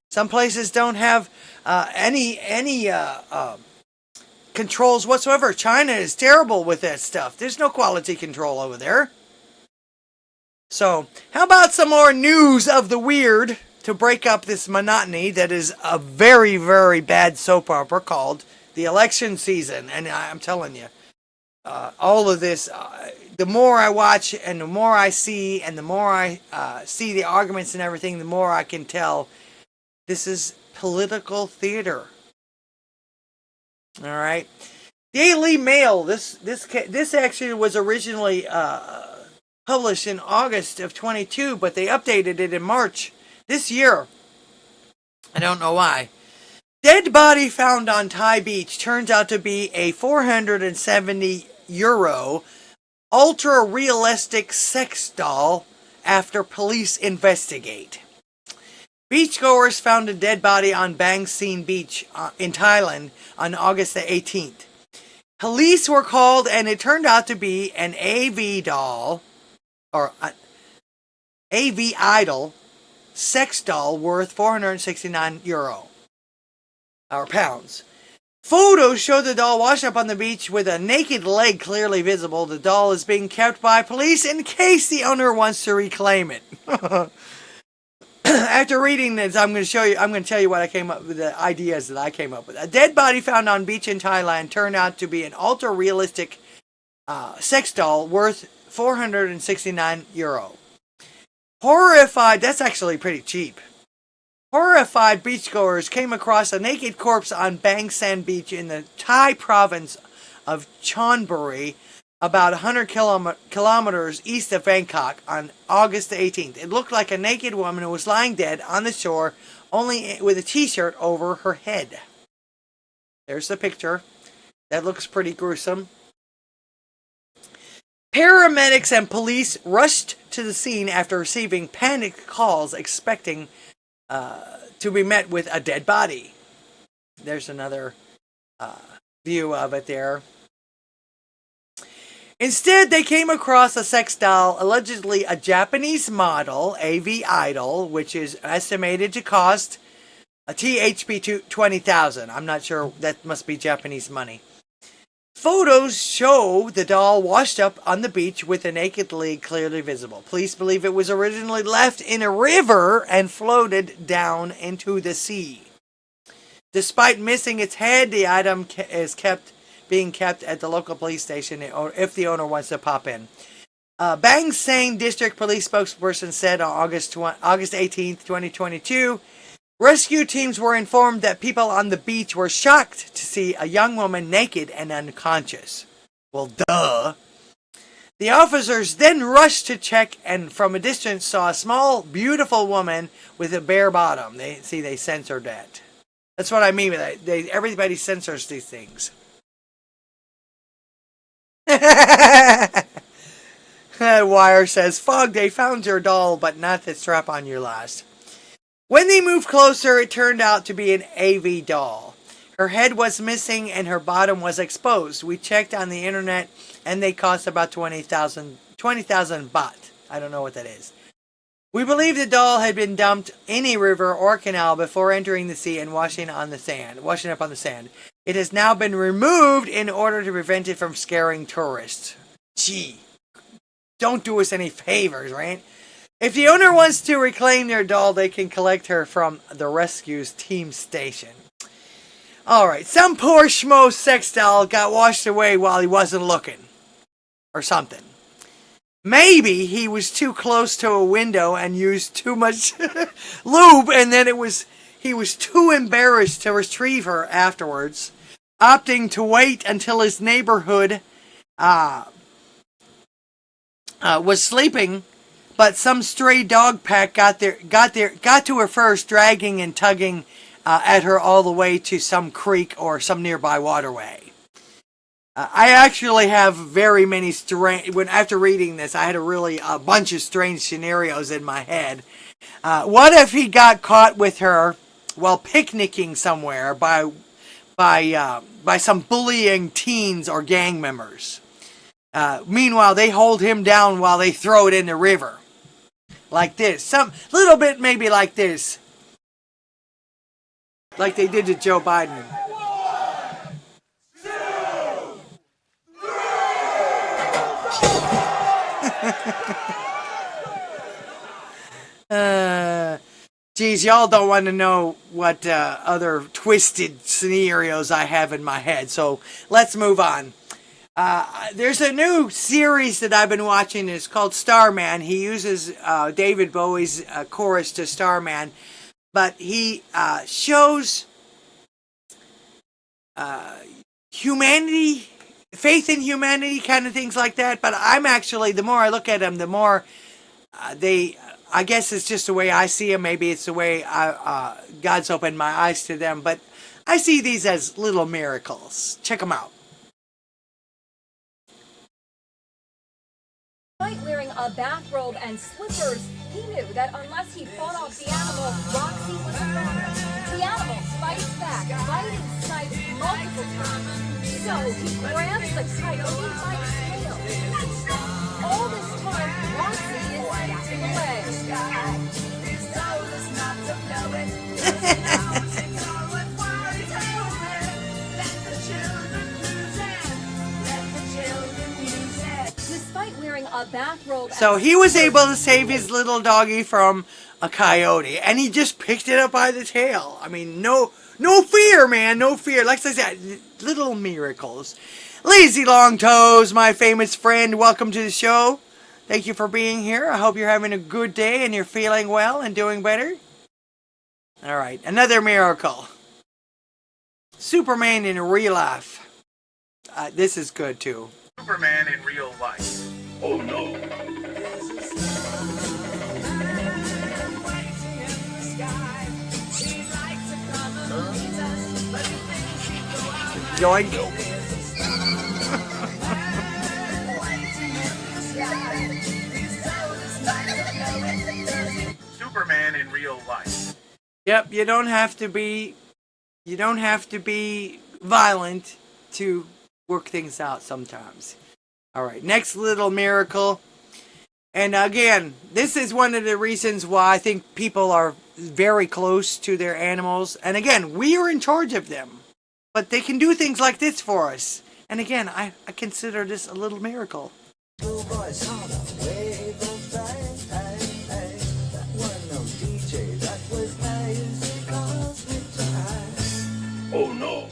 Some places don't have any controls whatsoever. China is terrible with that stuff. There's no quality control over there. So, how about some more news of the weird to break up this monotony that is a very, very bad soap opera called The Election Season. And I'm telling you, all of this, the more I watch and the more I see and the more I see the arguments and everything, the more I can tell this is political theater. All right. Daily Mail. This actually was originally published in August of 22, but they updated it in March this year. I don't know why. Dead body found on Thai beach turns out to be a €470 ultra-realistic sex doll after police investigate. Beachgoers found a dead body on Bang Seen Beach in Thailand on August the 18th. Police were called and it turned out to be an AV doll, or AV idol, sex doll worth €469 or pounds. Photos show the doll washed up on the beach with a naked leg clearly visible. The doll is being kept by police in case the owner wants to reclaim it. After reading this, I'm going to tell you what I came up with, the ideas that I came up with. A dead body found on beach in Thailand turned out to be an ultra-realistic sex doll worth €469. Horrified, that's actually pretty cheap. Horrified beachgoers came across a naked corpse on Bang San Beach in the Thai province of Chonburi, about 100 kilometers east of Bangkok, on August the 18th. It looked like a naked woman who was lying dead on the shore, only with a t-shirt over her head. There's the picture. That looks pretty gruesome. Paramedics and police rushed to the scene after receiving panicked calls expecting to be met with a dead body. There's another view of it there. Instead, they came across a sex doll, allegedly a Japanese model, AV Idol, which is estimated to cost a THB 20,000. I'm not sure, that must be Japanese money. Photos show the doll washed up on the beach with a naked leg clearly visible. Police believe it was originally left in a river and floated down into the sea. Despite missing its head, the item is being kept at the local police station if the owner wants to pop in. Bang Sang District Police spokesperson said on August 18th, 2022, rescue teams were informed that people on the beach were shocked to see a young woman naked and unconscious. Well, duh. The officers then rushed to check and from a distance saw a small, beautiful woman with a bare bottom. They censored that. That's what I mean with that. Everybody censors these things. Wire says, Fog, they found your doll, but not the strap on your last. When they moved closer, it turned out to be an AV doll. Her head was missing and her bottom was exposed. We checked on the internet and they cost about 20,000 baht. I don't know what that is. We believe the doll had been dumped in a river or canal before entering the sea and washing up on the sand. It has now been removed in order to prevent it from scaring tourists. Gee, don't do us any favors, right? If the owner wants to reclaim their doll, they can collect her from the rescue's team station. Alright, some poor schmo sex doll got washed away while he wasn't looking. Or something. Maybe he was too close to a window and used too much lube, and then he was too embarrassed to retrieve her afterwards, opting to wait until his neighborhood was sleeping. But some stray dog pack got to her first, dragging and tugging at her all the way to some creek or some nearby waterway. I actually have very many after reading this, I had a bunch of strange scenarios in my head. What if he got caught with her while picnicking somewhere by some bullying teens or gang members? Meanwhile, they hold him down while they throw it in the river. Like this. Some little bit maybe like this. Like they did to Joe Biden. Geez, y'all don't want to know what other twisted scenarios I have in my head, so let's move on. There's a new series that I've been watching. It's called Starman. He uses David Bowie's chorus to Starman, but he shows humanity, faith in humanity, kind of things like that. But I'm actually, the more I look at them, the more I guess it's just the way I see them. Maybe it's the way God's opened my eyes to them. But I see these as little miracles. Check them out. Despite wearing a bathrobe and slippers, he knew that unless he fought off the animal, Roxy was gone. The animal fights back, biting Snipe multiple times. So he grabs the coyote by its tail. All this time, Roxy is yapping away. Despite wearing a bathrobe, So he was able to save his little doggy from a coyote, and he just picked it up by the tail. I mean, no fear, man, no fear. Like I said, little miracles. Lazy Long Toes, my famous friend, welcome to the show. Thank you for being here. I hope you're having a good day and you're feeling well and doing better. All right, another miracle. Superman in real life. This is good too. Superman in real life. Oh no. Yoink. Superman in real life. Yep, you don't have to be violent to work things out sometimes. All right, next little miracle. And again, this is one of the reasons why I think people are very close to their animals. And again, we are in charge of them. But they can do things like this for us. And again, I consider this a little miracle. Oh no.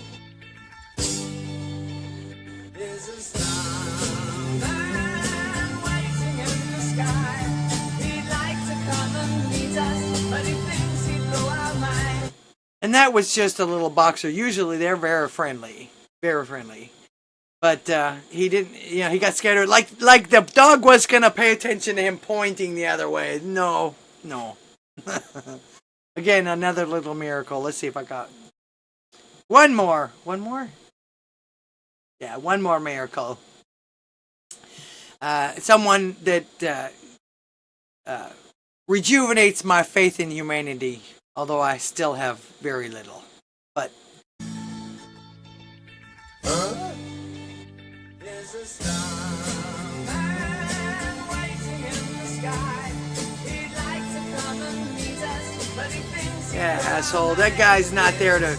And that was just a little boxer. Usually they're very friendly. Very friendly. But he didn't, he got scared. Like the dog was going to pay attention to him pointing the other way. No. Again, another little miracle. Let's see if I got one more. One more? Yeah, one more miracle. Someone that rejuvenates my faith in humanity. Although I still have very little. But yeah, asshole. That guy's not there to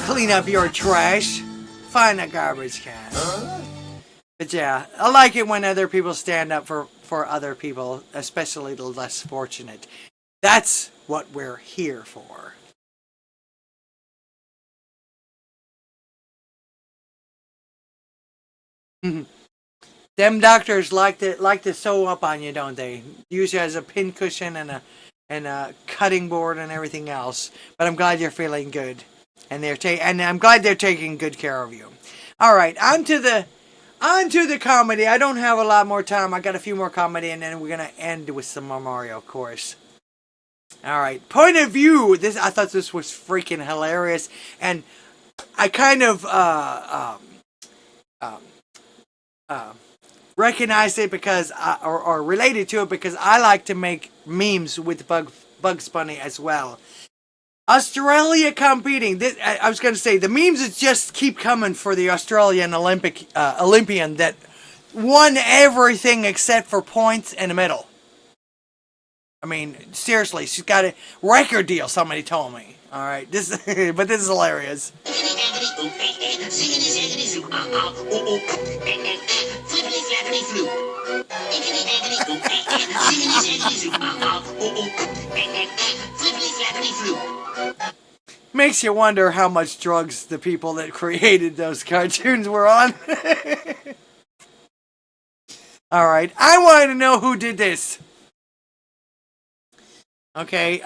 clean up your trash. Find a garbage can. But yeah, I like it when other people stand up for other people, especially the less fortunate. That's what we're here for. Them doctors like to sew up on you, don't they? Usually as a pin cushion and a cutting board and everything else. But I'm glad you're feeling good, and I'm glad they're taking good care of you. All right, on to the comedy. I don't have a lot more time. I got a few more comedy, and then we're gonna end with some more Mario, of course. All right, point of view. I thought this was freaking hilarious, and I kind of recognized it because or related to it because I like to make memes with Bugs Bunny as well. Australia competing. I was going to say the memes that just keep coming for the Australian Olympian that won everything except for points and a medal. I mean, seriously, she's got a record deal, somebody told me. All right, but this is hilarious. Makes you wonder how much drugs the people that created those cartoons were on. All right. I want to know who did this. Okay.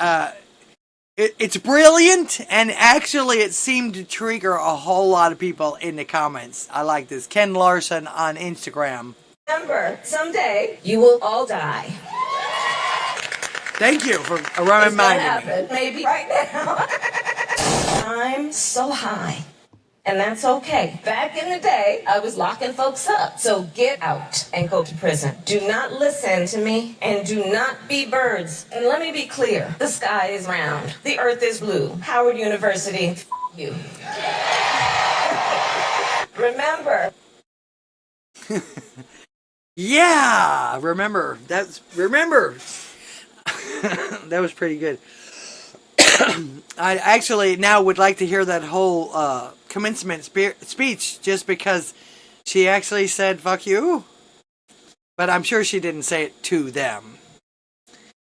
It's brilliant, and actually it seemed to trigger a whole lot of people in the comments. I like this. Ken Larson on Instagram. Remember, someday you will all die. Thank you for It's gonna reminding happen, me. maybe right now. I'm so high, and that's okay. Back in the day, I was locking folks up. So get out and go to prison. Do not listen to me, and do not be birds. And let me be clear, the sky is round, the earth is blue. Howard University, you. Remember. Yeah, remember. Remember. That was pretty good. I actually now would like to hear that whole commencement speech, just because she actually said fuck you. But I'm sure she didn't say it to them.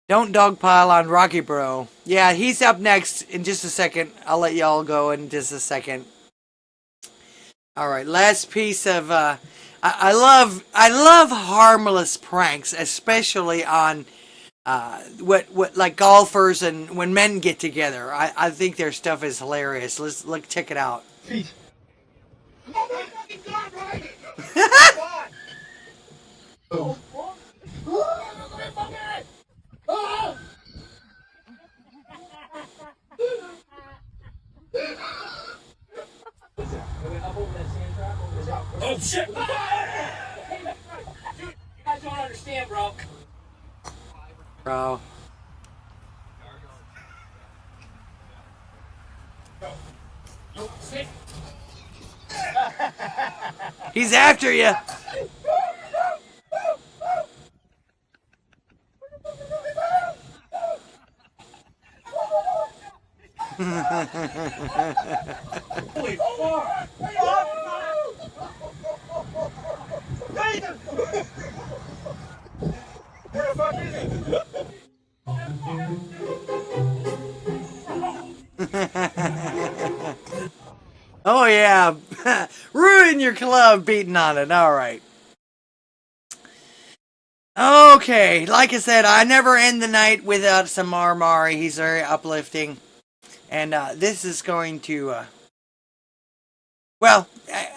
Don't dogpile on Rocky Bro. Yeah, he's up next in just a second. I'll let y'all go in just a second. Alright, last piece of I love harmless pranks, especially on what like golfers and when men get together. I think their stuff is hilarious. Let's check it out. Oh shit! You guys don't understand, bro. Bro. He's after you. Holy fuck! Where the fuck is it? Oh yeah. Ruin your club beating on it. Alright. Okay, like I said, I never end the night without some Marmari. He's very uplifting. And this is going to... well,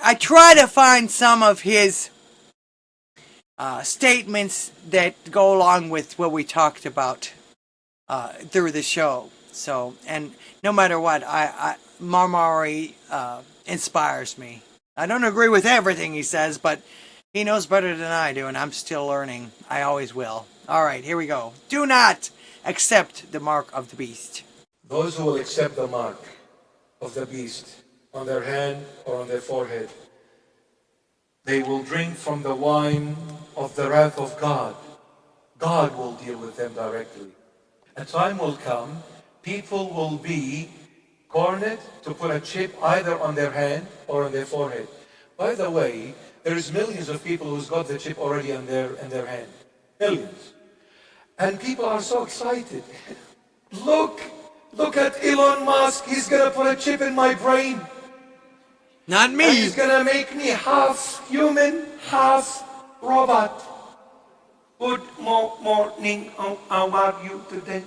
I try to find some of his statements that go along with what we talked about through the show. So, and no matter what, Marmari inspires me. I don't agree with everything he says, but he knows better than I do, and I'm still learning. I always will. Alright, here we go. Do not accept the mark of the beast. Those who will accept the mark of the beast on their hand or on their forehead, they will drink from the wine of the wrath of God. God will deal with them directly. A time will come, people will be cornered to put a chip either on their hand or on their forehead. By the way, there's millions of people who's got the chip already in their hand. Millions. And people are so excited. Look at Elon Musk. He's going to put a chip in my brain. Not me. And he's going to make me half human, half robot. Good morning. How are you today?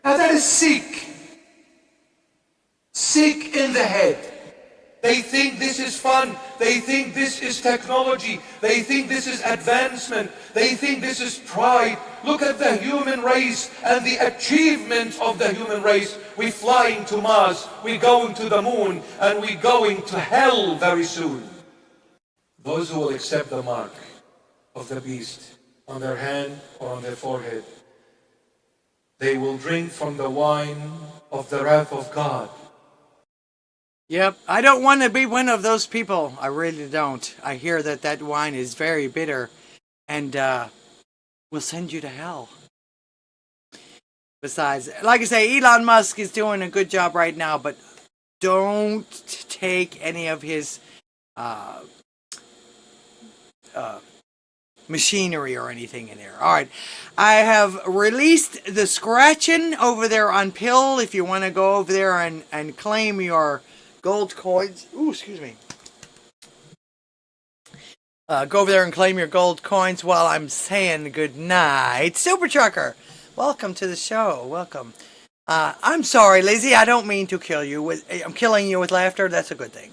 Now that is sick. Sick in the head. They think this is fun. They think this is technology. They think this is advancement. They think this is pride. Look at the human race and the achievements of the human race. We're flying to Mars. We're going to the moon. And we're going to hell very soon. Those who will accept the mark of the beast on their hand or on their forehead, they will drink from the wine of the wrath of God. Yep, I don't want to be one of those people. I really don't. I hear that wine is very bitter and will send you to hell. Besides, like I say, Elon Musk is doing a good job right now, but don't take any of his machinery or anything in there. Alright, I have released the scratching over there on Pill if you want to go over there and claim your gold coins. Ooh, excuse me. Go over there and claim your gold coins while I'm saying good night. Super Trucker, welcome to the show. Welcome. I'm sorry, Lizzie. I don't mean to kill you. I'm killing you with laughter. That's a good thing.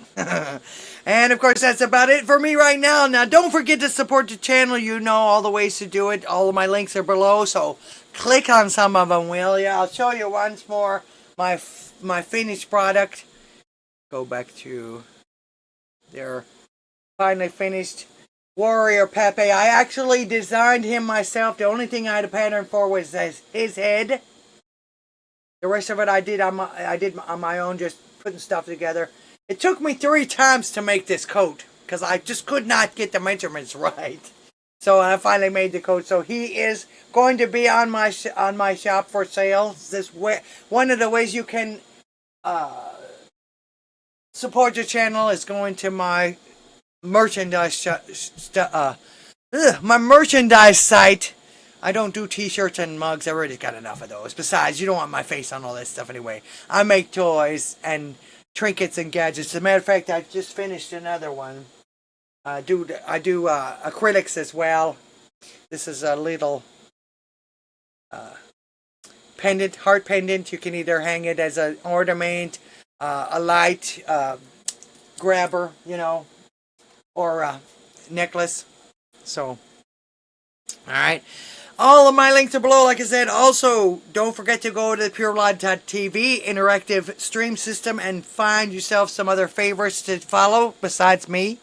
And, of course, that's about it for me right now. Now, don't forget to support the channel. You know all the ways to do it. All of my links are below, so click on some of them, will ya? I'll show you once more my finished product. Go back to their finally finished Warrior Pepe. I actually designed him myself. The only thing I had a pattern for was his head. The rest of it I did on my own, just putting stuff together. It took me 3 times to make this coat because I just could not get the measurements right. So I finally made the coat. So he is going to be on my shop for sale. This one of the ways you can support your channel is going to my merchandise my merchandise site. I don't do t-shirts and mugs. I already got enough of those. Besides, you don't want my face on all that stuff anyway. I make toys and trinkets and gadgets. As a matter of fact, I just finished another one. I do acrylics as well. This is a little pendant, heart pendant. You can either hang it as an ornament, a light grabber, you know, or a necklace. So, alright. All of my links are below, like I said. Also, don't forget to go to the purelight.tv interactive stream system and find yourself some other favorites to follow besides me.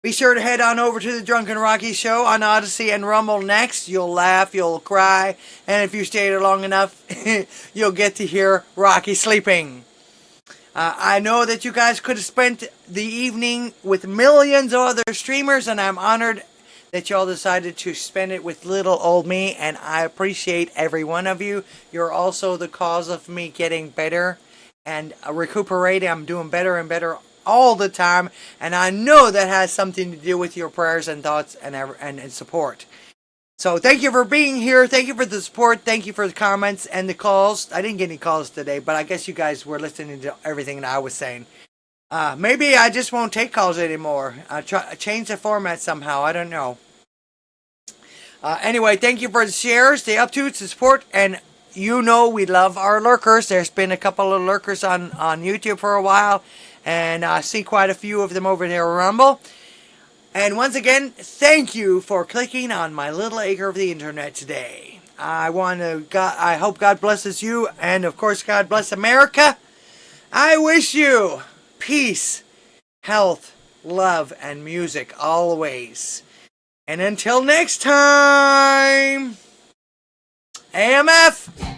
Be sure to head on over to the Drunken Rocky Show on Odysee and Rumble next. You'll laugh, you'll cry, and if you stay there long enough, you'll get to hear Rocky sleeping. I know that you guys could have spent the evening with millions of other streamers, and I'm honored that y'all decided to spend it with little old me, and I appreciate every one of you. You're also the cause of me getting better and recuperating. I'm doing better and better all the time, and I know that has something to do with your prayers and thoughts and support. So thank you for being here. Thank you for the support. Thank you for the comments and the calls. I didn't get any calls today, but I guess you guys were listening to everything that I was saying. Maybe I just won't take calls anymore. I'll change the format somehow. I don't know. Anyway, thank you for the shares, the up-to-date support, and you know we love our lurkers. There's been a couple of lurkers on YouTube for a while, and I see quite a few of them over there on Rumble. And once again, thank you for clicking on my little acre of the internet today. I hope God blesses you, and of course God bless America. I wish you peace, health, love, and music always. And until next time, AMF!